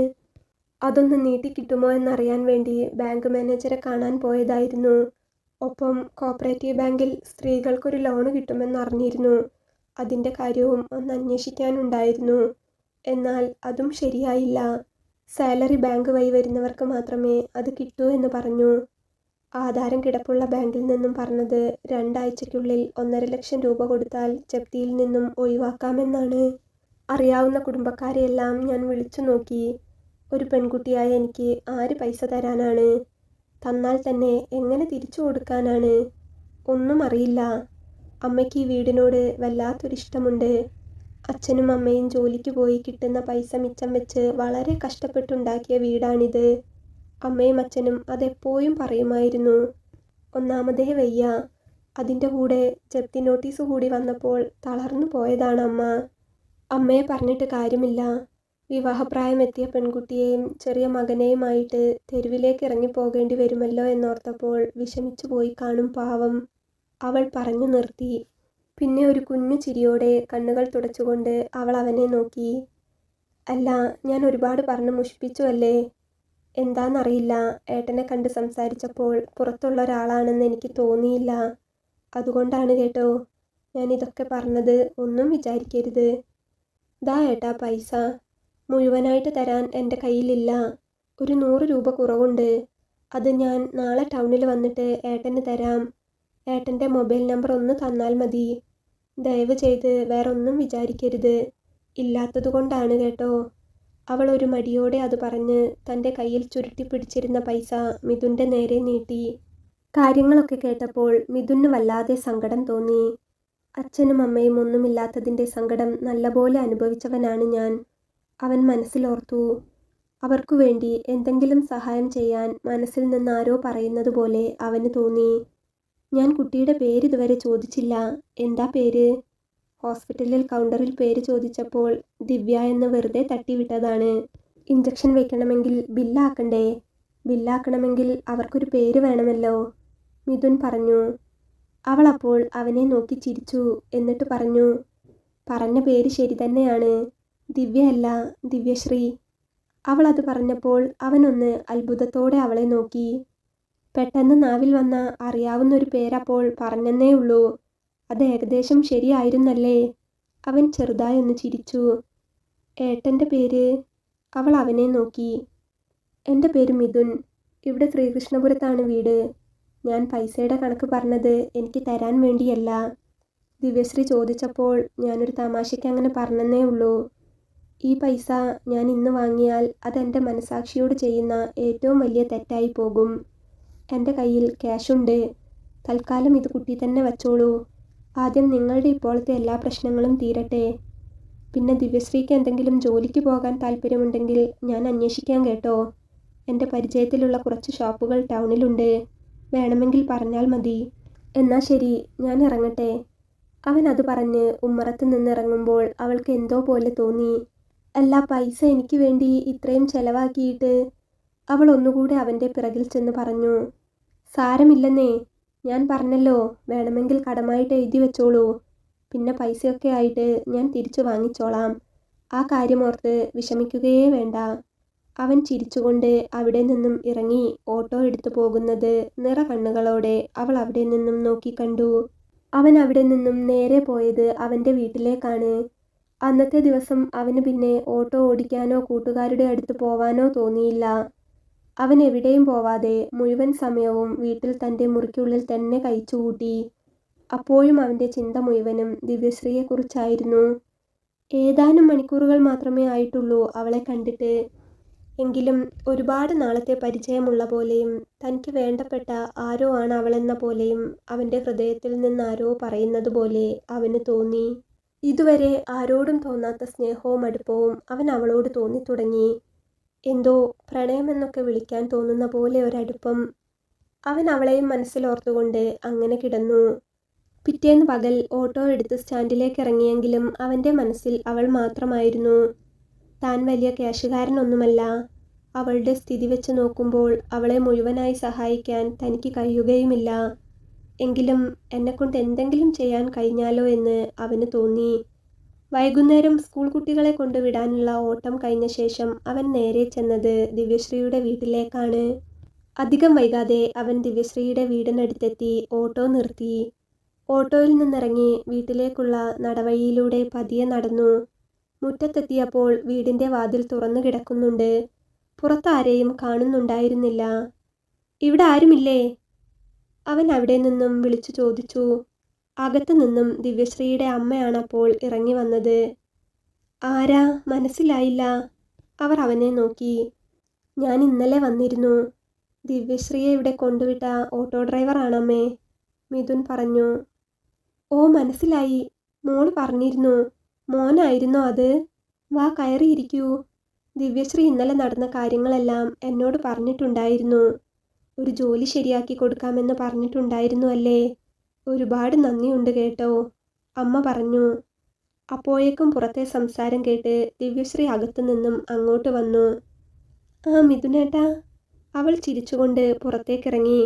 അതൊന്ന് നീട്ടിക്കിട്ടുമോ എന്നറിയാൻ വേണ്ടി ബാങ്ക് മാനേജരെ കാണാൻ പോയതായിരുന്നു. ഒപ്പം കോപ്പറേറ്റീവ് ബാങ്കിൽ സ്ത്രീകൾക്കൊരു ലോണ് കിട്ടുമെന്നറിഞ്ഞിരുന്നു. അതിൻ്റെ കാര്യവും ഒന്ന് അന്വേഷിക്കാനുണ്ടായിരുന്നു. എന്നാൽ അതും ശരിയായില്ല. സാലറി ബാങ്ക് വഴി വരുന്നവർക്ക് മാത്രമേ അത് കിട്ടൂ എന്ന് പറഞ്ഞു. ആധാരം കിടപ്പുള്ള ബാങ്കിൽ നിന്നും പറഞ്ഞത് 2 ആഴ്ചയ്ക്കുള്ളിൽ 1.5 ലക്ഷം രൂപ കൊടുത്താൽ ജപ്തിയിൽ നിന്നും ഒഴിവാക്കാമെന്നാണ്. അറിയാവുന്ന കുടുംബക്കാരെയെല്ലാം ഞാൻ വിളിച്ചു നോക്കി. ഒരു പെൺകുട്ടിയായ എനിക്ക് ആര് പൈസ തരാനാണ്? തന്നാൽ തന്നെ എങ്ങനെ തിരിച്ചു കൊടുക്കാനാണ്? ഒന്നും അറിയില്ല. അമ്മയ്ക്ക് ഈ വീടിനോട് വല്ലാത്തൊരിഷ്ടമുണ്ട്. അച്ഛനും അമ്മയും ജോലിക്ക് പോയി കിട്ടുന്ന പൈസ മിച്ചം വെച്ച് വളരെ കഷ്ടപ്പെട്ടുണ്ടാക്കിയ വീടാണിത്. അമ്മയും അച്ഛനും അതെപ്പോഴും പറയുമായിരുന്നു. ഒന്നാമതേ വയ്യ. അതിൻ്റെ കൂടെ ജപ്തി നോട്ടീസ് കൂടി വന്നപ്പോൾ തളർന്നു പോയതാണ് അമ്മ. അമ്മയെ പറഞ്ഞിട്ട് കാര്യമില്ല. വിവാഹപ്രായമെത്തിയ പെൺകുട്ടിയെയും ചെറിയ മകനെയുമായിട്ട് തെരുവിലേക്ക് ഇറങ്ങിപ്പോകേണ്ടി വരുമല്ലോ എന്നോർത്തപ്പോൾ വിഷമിച്ചു പോയി കാണും പാവം, അവൾ പറഞ്ഞു നിർത്തി. പിന്നെ ഒരു കുഞ്ഞു ചിരിയോടെ കണ്ണുകൾ തുടച്ചുകൊണ്ട് അവൾ അവനെ നോക്കി. അല്ല, ഞാൻ ഒരുപാട് പറഞ്ഞ് മുഷിപ്പിച്ചു അല്ലേ? എന്താണെന്നറിയില്ല, ഏട്ടനെ കണ്ട് സംസാരിച്ചപ്പോൾ പുറത്തുള്ള ഒരാളാണെന്ന് എനിക്ക് തോന്നിയില്ല. അതുകൊണ്ടാണ് കേട്ടോ ഞാൻ ഇതൊക്കെ പറഞ്ഞത്. ഒന്നും വിചാരിക്കരുത്. ദാ ഏട്ടാ പൈസ. മുഴുവനായിട്ട് തരാൻ എൻ്റെ കയ്യിലില്ല. ഒരു 100 രൂപ കുറവുണ്ട്. അത് ഞാൻ നാളെ ടൗണിൽ വന്നിട്ട് ഏട്ടന് തരാം. ഏട്ടൻ്റെ മൊബൈൽ നമ്പർ ഒന്ന് തന്നാൽ മതി. ദയവ് ചെയ്ത് വേറൊന്നും വിചാരിക്കരുത്. ഇല്ലാത്തതുകൊണ്ടാണ് കേട്ടോ. അവൾ ഒരു മടിയോടെ അത് പറഞ്ഞ് തൻ്റെ കയ്യിൽ ചുരുട്ടിപ്പിടിച്ചിരുന്ന പൈസ മിഥുൻ്റെ നേരെ നീട്ടി. കാര്യങ്ങളൊക്കെ കേട്ടപ്പോൾ മിഥുന് വല്ലാതെ സങ്കടം തോന്നി. അച്ഛനും അമ്മയും ഒന്നുമില്ലാത്തതിൻ്റെ സങ്കടം നല്ലപോലെ അനുഭവിച്ചവനാണ് ഞാൻ. അവൻ മനസ്സിലോർത്തു. അവർക്കു വേണ്ടി എന്തെങ്കിലും സഹായം ചെയ്യാൻ മനസ്സിൽ നിന്ന് ആരോ പറയുന്നത് പോലെ അവന് തോന്നി. ഞാൻ കുട്ടിയുടെ പേര് ഇതുവരെ ചോദിച്ചില്ല. എന്താ പേര്? ഹോസ്പിറ്റലിൽ കൗണ്ടറിൽ പേര് ചോദിച്ചപ്പോൾ ദിവ്യ എന്ന് വെറുതെ തട്ടിവിട്ടതാണ്. ഇഞ്ചക്ഷൻ വെക്കണമെങ്കിൽ ബില്ലാക്കണ്ടേ? ബില്ലാക്കണമെങ്കിൽ അവർക്കൊരു പേര് വേണമല്ലോ, മിഥുൻ പറഞ്ഞു. അവൾ അപ്പോൾ അവനെ നോക്കി ചിരിച്ചു. എന്നിട്ട് പറഞ്ഞു, പറഞ്ഞ പേര് ശരി തന്നെയാണ്. ദിവ്യയല്ല, ദിവ്യശ്രീ. അവൾ അത് പറഞ്ഞപ്പോൾ അവനൊന്ന് അത്ഭുതത്തോടെ അവളെ നോക്കി. പെട്ടെന്ന് നാവിൽ വന്ന അറിയാവുന്നൊരു പേരപ്പോൾ പറഞ്ഞെന്നേ ഉള്ളൂ. അത് ഏകദേശം ശരിയായിരുന്നല്ലേ? അവൻ ചെറുതായൊന്ന് ചിരിച്ചു. ഏട്ടൻ്റെ പേര്? അവൾ അവനെ നോക്കി. എൻ്റെ പേര് മിഥുൻ. ഇവിടെ ശ്രീകൃഷ്ണപുരത്താണ് വീട്. ഞാൻ പൈസയുടെ കണക്ക് പറഞ്ഞത് എനിക്ക് തരാൻ വേണ്ടിയല്ല. ദിവ്യശ്രീ ചോദിച്ചപ്പോൾ ഞാനൊരു തമാശയ്ക്ക് അങ്ങനെ പറഞ്ഞെന്നേ ഉള്ളൂ. ഈ പൈസ ഞാൻ ഇന്ന് വാങ്ങിയാൽ അതെൻ്റെ മനസാക്ഷിയോട് ചെയ്യുന്ന ഏറ്റവും വലിയ തെറ്റായി പോകും. എൻ്റെ കയ്യിൽ ക്യാഷുണ്ട്. തൽക്കാലം ഇത് കുട്ടി തന്നെ വച്ചോളൂ. ആദ്യം നിങ്ങളുടെ ഇപ്പോഴത്തെ എല്ലാ പ്രശ്നങ്ങളും തീരട്ടെ. പിന്നെ ദിവ്യശ്രീക്ക് എന്തെങ്കിലും ജോലിക്ക് പോകാൻ താല്പര്യമുണ്ടെങ്കിൽ ഞാൻ അന്വേഷിക്കാം കേട്ടോ. എൻ്റെ പരിചയത്തിലുള്ള കുറച്ച് ഷോപ്പുകൾ ടൗണിലുണ്ട്. വേണമെങ്കിൽ പറഞ്ഞാൽ മതി. എന്നാ ശരി, ഞാൻ ഇറങ്ങട്ടെ. അവൻ അത് പറഞ്ഞ് ഉമ്മറത്ത് നിന്നിറങ്ങുമ്പോൾ അവൾക്ക് എന്തോ പോലെ തോന്നി. അല്ല, പൈസ എനിക്ക് വേണ്ടി ഇത്രയും ചെലവാക്കിയിട്ട്? അവൾ ഒന്നുകൂടെ അവൻ്റെ പിറകിൽ ചെന്ന് പറഞ്ഞു. സാരമില്ലെന്നേ, ഞാൻ പറഞ്ഞല്ലോ, വേണമെങ്കിൽ കടമായിട്ട് എഴുതി വെച്ചോളൂ. പിന്നെ പൈസയൊക്കെ ആയിട്ട് ഞാൻ തിരിച്ചു വാങ്ങിച്ചോളാം. ആ കാര്യമോർത്ത് വിഷമിക്കുകയേ വേണ്ട. അവൻ ചിരിച്ചുകൊണ്ട് അവിടെ നിന്നും ഇറങ്ങി ഓട്ടോ എടുത്തു പോകുന്നത് നിറകണ്ണുകളോടെ അവൾ അവിടെ നിന്നും നോക്കിക്കണ്ടു. അവൻ അവിടെ നിന്നും നേരെ പോയത് അവൻ്റെ വീട്ടിലേക്കാണ്. അന്നത്തെ ദിവസം അവന് പിന്നെ ഓട്ടോ ഓടിക്കാനോ കൂട്ടുകാരുടെ അടുത്ത് പോവാനോ തോന്നിയില്ല. അവൻ എവിടെയും പോവാതെ മുഴുവൻ സമയവും വീട്ടിൽ തൻ്റെ മുറിക്കുള്ളിൽ തന്നെ കഴിച്ചുകൂട്ടി. അപ്പോഴും അവൻ്റെ ചിന്ത മുഴുവനും ദിവ്യശ്രീയെക്കുറിച്ചായിരുന്നു. ഏതാനും മണിക്കൂറുകൾ മാത്രമേ ആയിട്ടുള്ളൂ അവളെ കണ്ടിട്ട്. എങ്കിലും ഒരുപാട് നാളത്തെ പരിചയമുള്ള പോലെയും തനിക്ക് വേണ്ടപ്പെട്ട ആരോ ആണ് അവളെന്ന പോലെയും അവൻ്റെ ഹൃദയത്തിൽ നിന്നാരോ പറയുന്നത് പോലെ അവന് തോന്നി. ഇതുവരെ ആരോടും തോന്നാത്ത സ്നേഹവും അടുപ്പവും അവൻ അവളോട് തോന്നിത്തുടങ്ങി. എന്തോ പ്രണയമെന്നൊക്കെ വിളിക്കാൻ തോന്നുന്ന പോലെ ഒരടുപ്പം. അവൻ അവളെയും മനസ്സിലോർത്തുകൊണ്ട് അങ്ങനെ കിടന്നു. പിറ്റേന്ന് പകൽ ഓട്ടോ എടുത്ത് സ്റ്റാൻഡിലേക്ക് ഇറങ്ങിയെങ്കിലും അവൻ്റെ മനസ്സിൽ അവൾ മാത്രമായിരുന്നു. താൻ വലിയ ക്യാഷുകാരനൊന്നുമല്ല. അവളുടെ സ്ഥിതി വെച്ച് നോക്കുമ്പോൾ അവളെ മുഴുവനായി സഹായിക്കാൻ തനിക്ക് കഴിയുകയുമില്ല. എങ്കിലും എന്നെക്കൊണ്ട് എന്തെങ്കിലും ചെയ്യാൻ കഴിഞ്ഞാലോ എന്ന് അവന് തോന്നി. വൈകുന്നേരം സ്കൂൾ കുട്ടികളെ കൊണ്ടുവിടാനുള്ള ഓട്ടം കഴിഞ്ഞ ശേഷം അവൻ നേരെ ചെന്നത് ദിവ്യശ്രീയുടെ വീട്ടിലേക്കാണ്. അധികം വൈകാതെ അവൻ ദിവ്യശ്രീയുടെ വീടിനടുത്തെത്തി ഓട്ടോ നിർത്തി. ഓട്ടോയിൽ നിന്നിറങ്ങി വീട്ടിലേക്കുള്ള നടവഴിയിലൂടെ പതിയെ നടന്നു. മുറ്റത്തെത്തിയപ്പോൾ വീടിൻ്റെ വാതിൽ തുറന്നു കിടക്കുന്നുണ്ട്. പുറത്താരെയും കാണുന്നുണ്ടായിരുന്നില്ല. ഇവിടെ ആരുമില്ലേ? അവൻ അവിടെ നിന്നും വിളിച്ചു ചോദിച്ചു. അകത്തു നിന്നും ദിവ്യശ്രീയുടെ അമ്മയാണപ്പോൾ ഇറങ്ങി വന്നത്. ആരാ, മനസ്സിലായില്ല? അവർ അവനെ നോക്കി. ഞാൻ ഇന്നലെ വന്നിരുന്നു. ദിവ്യശ്രീയെ ഇവിടെ കൊണ്ടുവിട്ട ഓട്ടോ ഡ്രൈവറാണമ്മേ, മിഥുൻ പറഞ്ഞു. ഓ, മനസ്സിലായി. മോള് പറഞ്ഞിരുന്നു. മോനായിരുന്നോ അത്? വാ, കയറിയിരിക്കൂ. ദിവ്യശ്രീ ഇന്നലെ നടന്ന കാര്യങ്ങളെല്ലാം എന്നോട് പറഞ്ഞിട്ടുണ്ടായിരുന്നു. ഒരു ജോലി ശരിയാക്കി കൊടുക്കാമെന്ന് പറഞ്ഞിട്ടുണ്ടായിരുന്നു അല്ലേ? ഒരുപാട് നന്ദിയുണ്ട് കേട്ടോ, അമ്മ പറഞ്ഞു. അപ്പോഴേക്കും പുറത്തെ സംസാരം കേട്ട് ദിവ്യശ്രീ അകത്തു നിന്നും അങ്ങോട്ട് വന്നു. ആ മിഥുനേട്ടാ, അവൾ ചിരിച്ചുകൊണ്ട് പുറത്തേക്കിറങ്ങി.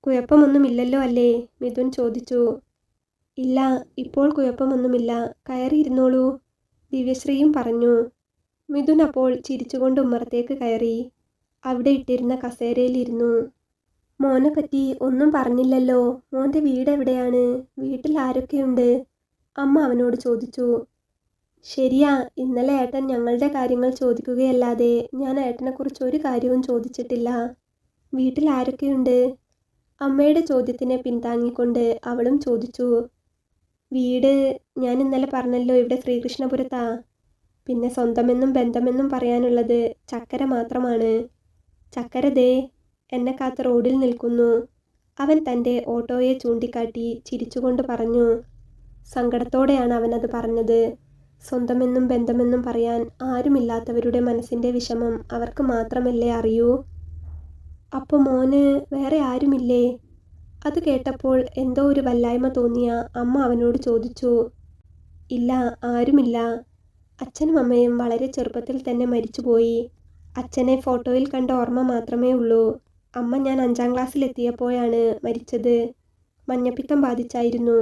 കുഴപ്പമൊന്നുമില്ലല്ലോ അല്ലേ? മിഥുൻ ചോദിച്ചു. ഇല്ല, ഇപ്പോൾ കുഴപ്പമൊന്നുമില്ല, കയറിയിരുന്നോളൂ, ദിവ്യശ്രീയും പറഞ്ഞു. മിഥുൻ അപ്പോൾ ചിരിച്ചുകൊണ്ട് ഉമ്മറത്തേക്ക് കയറി. അവിടെ ഇട്ടിരുന്ന കസേരയിലിരുന്നു. മോനെ പറ്റി ഒന്നും പറഞ്ഞില്ലല്ലോ. മോൻ്റെ വീട് എവിടെയാണ്? വീട്ടിൽ ആരൊക്കെയുണ്ട്? അമ്മ അവനോട് ചോദിച്ചു. ശരിയാ, ഇന്നലെ ഏട്ടൻ ഞങ്ങളുടെ കാര്യങ്ങൾ ചോദിക്കുകയല്ലാതെ ഞാൻ ഏട്ടനെക്കുറിച്ച് ഒരു കാര്യവും ചോദിച്ചിട്ടില്ല. വീട്ടിൽ ആരൊക്കെയുണ്ട്? അമ്മയുടെ ചോദ്യത്തിനെ പിന്താങ്ങിക്കൊണ്ട് അവളും ചോദിച്ചു. വീട് ഞാൻ ഇന്നലെ പറഞ്ഞല്ലോ, ഇവിടെ ശ്രീകൃഷ്ണപുരത്താ. പിന്നെ സ്വന്തമെന്നും ബന്ധമെന്നും പറയാനുള്ളത് ചക്കര മാത്രമാണ്. ചക്കര ദേ എന്നെ കാത്ത് റോഡിൽ നിൽക്കുന്നു. അവൻ തൻ്റെ ഓട്ടോയെ ചൂണ്ടിക്കാട്ടി ചിരിച്ചുകൊണ്ട് പറഞ്ഞു. സങ്കടത്തോടെയാണ് അവനത് പറഞ്ഞത്. സ്വന്തമെന്നും ബന്ധമെന്നും പറയാൻ ആരുമില്ലാത്തവരുടെ മനസ്സിൻ്റെ വിഷമം അവർക്ക് മാത്രമല്ലേ അറിയൂ. അപ്പോൾ മോന് വേറെ ആരുമില്ലേ? അത് കേട്ടപ്പോൾ എന്തോ ഒരു വല്ലായ്മ തോന്നിയ അമ്മ അവനോട് ചോദിച്ചു. ഇല്ല, ആരുമില്ല. അച്ഛനും അമ്മയും വളരെ ചെറുപ്പത്തിൽ തന്നെ മരിച്ചുപോയി. അച്ഛനെ ഫോട്ടോയിൽ കണ്ട ഓർമ്മ മാത്രമേ ഉള്ളൂ. അമ്മ ഞാൻ 5ാം ക്ലാസ്സിലെത്തിയപ്പോഴാണ് മരിച്ചത്. മഞ്ഞപ്പിത്തം ബാധിച്ചായിരുന്നു.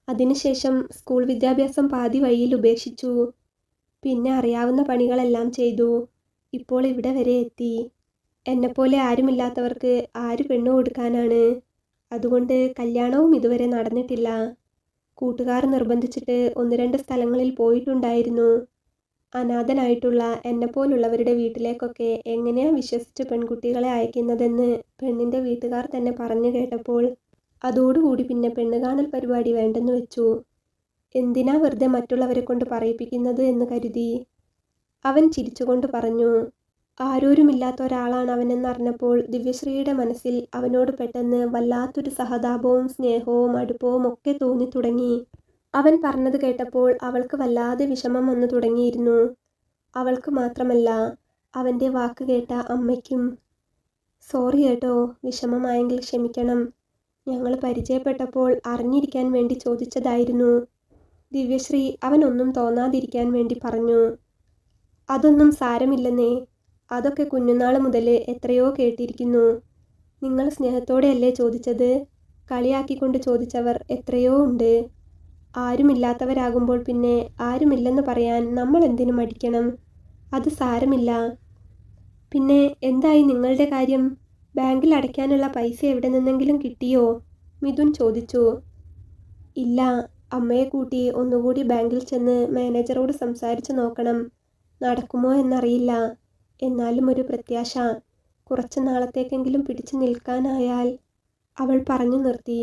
അതിനുശേഷം സ്കൂൾ വിദ്യാഭ്യാസം പാതി വഴിയിൽ ഉപേക്ഷിച്ചു. പിന്നെ അറിയാവുന്ന പണികളെല്ലാം ചെയ്തു. ഇപ്പോൾ ഇവിടെ വരെ എത്തി. എന്നെപ്പോലെ ആരുമില്ലാത്തവർക്ക് ആര് പെണ്ണു കൊടുക്കാനാണ്? അതുകൊണ്ട് കല്യാണവും ഇതുവരെ നടന്നിട്ടില്ല. കൂട്ടുകാർ നിർബന്ധിച്ചിട്ട് 1-2 സ്ഥലങ്ങളിൽ പോയിട്ടുണ്ടായിരുന്നു. അനാഥനായിട്ടുള്ള എന്നെപ്പോലുള്ളവരുടെ വീട്ടിലേക്കൊക്കെ എങ്ങനെയാ വിശ്വസിച്ച് പെൺകുട്ടികളെ അയക്കുന്നതെന്ന് പെണ്ണിൻ്റെ വീട്ടുകാർ തന്നെ പറഞ്ഞു കേട്ടപ്പോൾ അതോടുകൂടി പിന്നെ പെണ്ണ് കാണൽ പരിപാടി വേണ്ടെന്ന് വെച്ചു. എന്തിനാ വെറുതെ മറ്റുള്ളവരെ കൊണ്ട് പറയിപ്പിക്കുന്നത് എന്ന് കരുതി. അവൻ ചിരിച്ചുകൊണ്ട് പറഞ്ഞു. ആരോരുമില്ലാത്ത ഒരാളാണ് അവനെന്നറിഞ്ഞപ്പോൾ ദിവ്യശ്രീയുടെ മനസ്സിൽ അവനോട് പെട്ടെന്ന് വല്ലാത്തൊരു സഹതാപവും സ്നേഹവും അടുപ്പവും ഒക്കെ തോന്നി തുടങ്ങി. അവൻ പറഞ്ഞത് കേട്ടപ്പോൾ അവൾക്ക് വല്ലാതെ വിഷമം വന്നു തുടങ്ങിയിരുന്നു. അവൾക്ക് മാത്രമല്ല, അവൻ്റെ വാക്ക് കേട്ട അമ്മയ്ക്കും. സോറി കേട്ടോ, വിഷമമായെങ്കിൽ ക്ഷമിക്കണം. ഞങ്ങൾ പരിചയപ്പെട്ടപ്പോൾ അറിഞ്ഞിരിക്കാൻ വേണ്ടി ചോദിച്ചതായിരുന്നു. ദിവ്യശ്രീ അവനൊന്നും തോന്നാതിരിക്കാൻ വേണ്ടി പറഞ്ഞു. അതൊന്നും സാരമില്ലെന്നേ. അതൊക്കെ കുഞ്ഞുനാൾ മുതൽ എത്രയോ കേട്ടിരിക്കുന്നു. നിങ്ങൾ സ്നേഹത്തോടെയല്ലേ ചോദിച്ചത്? കളിയാക്കിക്കൊണ്ട് ചോദിച്ചവർ എത്രയോ ഉണ്ട്. ആരുമില്ലാത്തവരാകുമ്പോൾ പിന്നെ ആരുമില്ലെന്ന് പറയാൻ നമ്മൾ എന്തിനു മടിക്കണം? അത് സാരമില്ല. പിന്നെ എന്തായി നിങ്ങളുടെ കാര്യം? ബാങ്കിൽ അടയ്ക്കാനുള്ള പൈസ എവിടെ നിന്നെങ്കിലും കിട്ടിയോ? മിഥുൻ ചോദിച്ചു. ഇല്ല, അമ്മയെ കൂട്ടി ഒന്നുകൂടി ബാങ്കിൽ ചെന്ന് മാനേജറോട് സംസാരിച്ചു നോക്കണം. നടക്കുമോ എന്നറിയില്ല. എന്നാലും ഒരു പ്രത്യാശ. കുറച്ച് നാളത്തേക്കെങ്കിലും പിടിച്ചു നിൽക്കാനായാൽ. അവൾ പറഞ്ഞു നിർത്തി.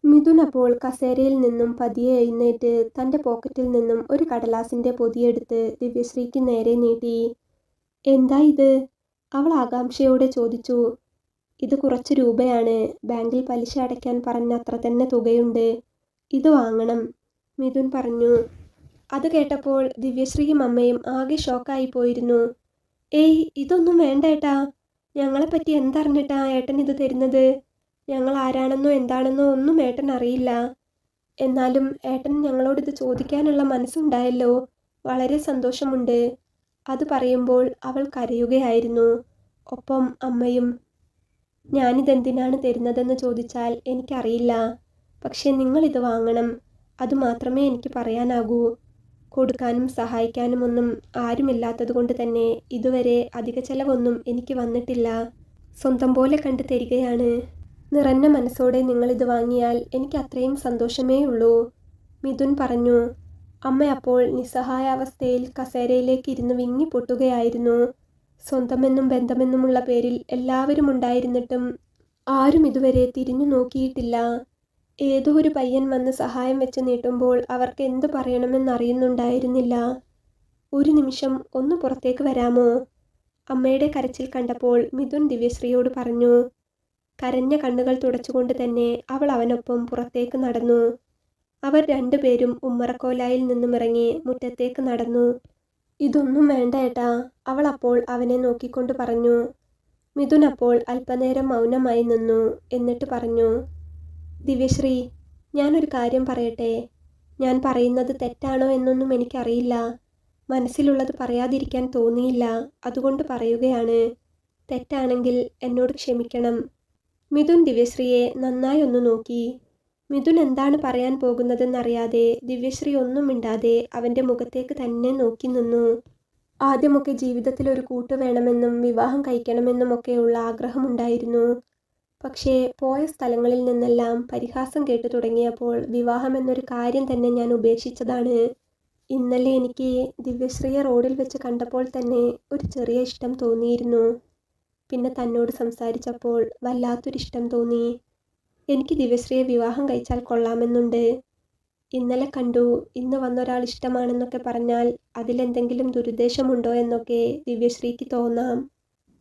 മിഥുൻ അപ്പോൾ കസേരയിൽ നിന്നും പതിയെ എഴുന്നേറ്റ് തൻ്റെ പോക്കറ്റിൽ നിന്നും ഒരു കടലാസിൻ്റെ പൊതിയെടുത്ത് ദിവ്യശ്രീക്ക് നേരെ നീട്ടി. എന്താ ഇത്? അവൾ ആകാംക്ഷയോടെ ചോദിച്ചു. ഇത് കുറച്ച് രൂപയാണ്. ബാങ്കിൽ പലിശ അടയ്ക്കാൻ പറഞ്ഞ അത്ര തന്നെ തുകയുണ്ട്. ഇത് വാങ്ങണം, മിഥുൻ പറഞ്ഞു. അത് കേട്ടപ്പോൾ ദിവ്യശ്രീയും അമ്മയും ആകെ ഷോക്കായി പോയിരുന്നു. ഏയ്, ഇതൊന്നും വേണ്ട ഏട്ടാ. ഞങ്ങളെപ്പറ്റി എന്തറിഞ്ഞിട്ടാ ഏട്ടൻ ഇത് തരുന്നത്? ഞങ്ങൾ ആരാണെന്നോ എന്താണെന്നോ ഒന്നും ഏട്ടൻ അറിയില്ല. എന്നാലും ഏട്ടൻ ഞങ്ങളോടിത് ചോദിക്കാനുള്ള മനസ്സുണ്ടായല്ലോ. വളരെ സന്തോഷമുണ്ട്. അത് പറയുമ്പോൾ അവൾ കരയുകയായിരുന്നു. ഒപ്പം അമ്മയും. ഞാനിതെന്തിനാണ് തരുന്നതെന്ന് ചോദിച്ചാൽ എനിക്കറിയില്ല. പക്ഷേ നിങ്ങളിത് വാങ്ങണം. അതുമാത്രമേ എനിക്ക് പറയാനാകൂ. കൊടുക്കാനും സഹായിക്കാനും ഒന്നും ആരുമില്ലാത്തതുകൊണ്ട് തന്നെ ഇതുവരെ അധിക ചെലവൊന്നും എനിക്ക് വന്നിട്ടില്ല. സ്വന്തം പോലെ കണ്ടു തരികയാണ്. നിറഞ്ഞ മനസ്സോടെ നിങ്ങളിത് വാങ്ങിയാൽ എനിക്ക് അത്രയും സന്തോഷമേ ഉള്ളൂ, മിഥുൻ പറഞ്ഞു. അമ്മ അപ്പോൾ നിസ്സഹായാവസ്ഥയിൽ കസേരയിലേക്ക് ഇരുന്ന് വിങ്ങിപ്പൊട്ടുകയായിരുന്നു. സ്വന്തമെന്നും ബന്ധമെന്നുമുള്ള പേരിൽ എല്ലാവരും ഉണ്ടായിരുന്നിട്ടും ആരും ഇതുവരെ തിരിഞ്ഞു നോക്കിയിട്ടില്ല. ഏതോ ഒരു പയ്യൻ വന്ന് സഹായം വെച്ച് നീട്ടുമ്പോൾ അവർക്ക് എന്തു പറയണമെന്നറിയുന്നുണ്ടായിരുന്നില്ല. ഒരു നിമിഷം ഒന്ന് പുറത്തേക്ക് വരാമോ? അമ്മയുടെ കരച്ചിൽ കണ്ടപ്പോൾ മിഥുൻ ദിവ്യശ്രീയോട് പറഞ്ഞു. കരഞ്ഞ കണ്ണുകൾ തുടച്ചുകൊണ്ട് തന്നെ അവൾ അവനൊപ്പം പുറത്തേക്ക് നടന്നു. അവർ രണ്ടുപേരും ഉമ്മറക്കോലായിൽ നിന്നും ഇറങ്ങി മുറ്റത്തേക്ക് നടന്നു. ഇതൊന്നും വേണ്ട ഏട്ടാ, അവൾ അപ്പോൾ അവനെ നോക്കിക്കൊണ്ട് പറഞ്ഞു. മിഥുൻ അപ്പോൾ അല്പനേരം മൗനമായി നിന്നു. എന്നിട്ട് പറഞ്ഞു. ദിവ്യശ്രീ, ഞാനൊരു കാര്യം പറയട്ടെ. ഞാൻ പറയുന്നത് തെറ്റാണോ എന്നൊന്നും എനിക്കറിയില്ല. മനസ്സിലുള്ളത് പറയാതിരിക്കാൻ തോന്നിയില്ല, അതുകൊണ്ട് പറയുകയാണ്. തെറ്റാണെങ്കിൽ എന്നോട് ക്ഷമിക്കണം. മിഥുൻ ദിവ്യശ്രീയെ നന്നായി ഒന്ന് നോക്കി. മിഥുൻ എന്താണ് പറയാൻ പോകുന്നതെന്നറിയാതെ ദിവ്യശ്രീ ഒന്നും മിണ്ടാതെ അവൻ്റെ മുഖത്തേക്ക് തന്നെ നോക്കി നിന്നു. ആദ്യമൊക്കെ ജീവിതത്തിൽ ഒരു കൂട്ട് വേണമെന്നും വിവാഹം കഴിക്കണമെന്നുമൊക്കെയുള്ള ആഗ്രഹമുണ്ടായിരുന്നു. പക്ഷേ പോയ സ്ഥലങ്ങളിൽ നിന്നെല്ലാം പരിഹാസം കേട്ടു തുടങ്ങിയപ്പോൾ വിവാഹം എന്നൊരു കാര്യം തന്നെ ഞാൻ ഉപേക്ഷിച്ചതാണ്. ഇന്നലെ എനിക്ക് ദിവ്യശ്രീയെ റോഡിൽ വെച്ച് കണ്ടപ്പോൾ തന്നെ ഒരു ചെറിയ ഇഷ്ടം തോന്നിയിരുന്നു. പിന്നെ തന്നോട് സംസാരിച്ചപ്പോൾ വല്ലാത്തൊരിഷ്ടം തോന്നി. എനിക്ക് ദിവ്യശ്രീയെ വിവാഹം കഴിച്ചാൽ കൊള്ളാമെന്നുണ്ട്. ഇന്നലെ കണ്ടു, ഇന്ന് വന്നൊരാൾ ഇഷ്ടമാണെന്നൊക്കെ പറഞ്ഞാൽ അതിലെന്തെങ്കിലും ദുരുദ്ദേശമുണ്ടോ എന്നൊക്കെ ദിവ്യശ്രീക്ക് തോന്നാം.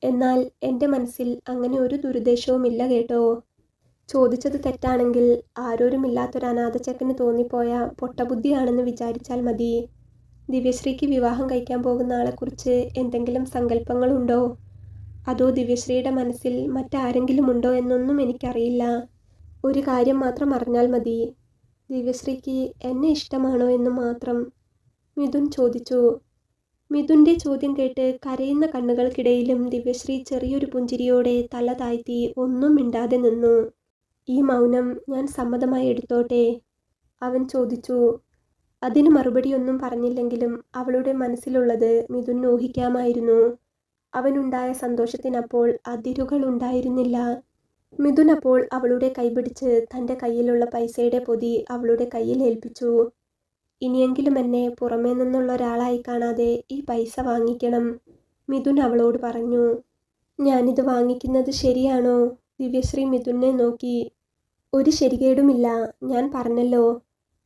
എന്നാൽ എൻ്റെ മനസ്സിൽ അങ്ങനെ ഒരു ദുരുദ്ദേശവുമില്ല കേട്ടോ. ചോദിച്ചത് തെറ്റാണെങ്കിൽ ആരോരുമില്ലാത്തൊരു അനാഥച്ചക്കന് തോന്നിപ്പോയ പൊട്ടബുദ്ധിയാണെന്ന് വിചാരിച്ചാൽ മതി. ദിവ്യശ്രീക്ക് വിവാഹം കഴിക്കാൻ പോകുന്ന ആളെക്കുറിച്ച് എന്തെങ്കിലും സങ്കല്പങ്ങളുണ്ടോ? അതോ ദിവ്യശ്രീയുടെ മനസ്സിൽ മറ്റാരെങ്കിലും ഉണ്ടോ എന്നൊന്നും എനിക്കറിയില്ല. ഒരു കാര്യം മാത്രം അറിഞ്ഞാൽ മതി, ദിവ്യശ്രീക്ക് എന്നെ ഇഷ്ടമാണോ എന്ന് മാത്രം. മിഥുൻ ചോദിച്ചു. മിഥുൻ്റെ ചോദ്യം കേട്ട് കരയുന്ന കണ്ണുകൾക്കിടയിലും ദിവ്യശ്രീ ചെറിയൊരു പുഞ്ചിരിയോടെ തല താഴ്ത്തി ഒന്നും മിണ്ടാതെ നിന്നു. ഈ മൗനം ഞാൻ സമ്മതമായി എടുത്തോട്ടെ? അവൻ ചോദിച്ചു. അതിന് മറുപടിയൊന്നും പറഞ്ഞില്ലെങ്കിലും അവളുടെ മനസ്സിലുള്ളത് മിഥുന് ഊഹിക്കാമായിരുന്നു. അവനുണ്ടായ സന്തോഷത്തിനപ്പോൾ അതിരുകൾ ഉണ്ടായിരുന്നില്ല. മിഥുൻ അപ്പോൾ അവളുടെ കൈപിടിച്ച് തൻ്റെ കയ്യിലുള്ള പൈസയുടെ പൊതി അവളുടെ കയ്യിൽ ഏൽപ്പിച്ചു. ഇനിയെങ്കിലും എന്നെ പുറമേ നിന്നുള്ള ഒരാളായി കാണാതെ ഈ പൈസ വാങ്ങിക്കണം, മിഥുൻ അവളോട് പറഞ്ഞു. ഞാനിത് വാങ്ങിക്കുന്നത് ശരിയാണോ? ദിവ്യശ്രീ മിഥുനെ നോക്കി. ഒരു ശരികേടുമില്ല, ഞാൻ പറഞ്ഞല്ലോ,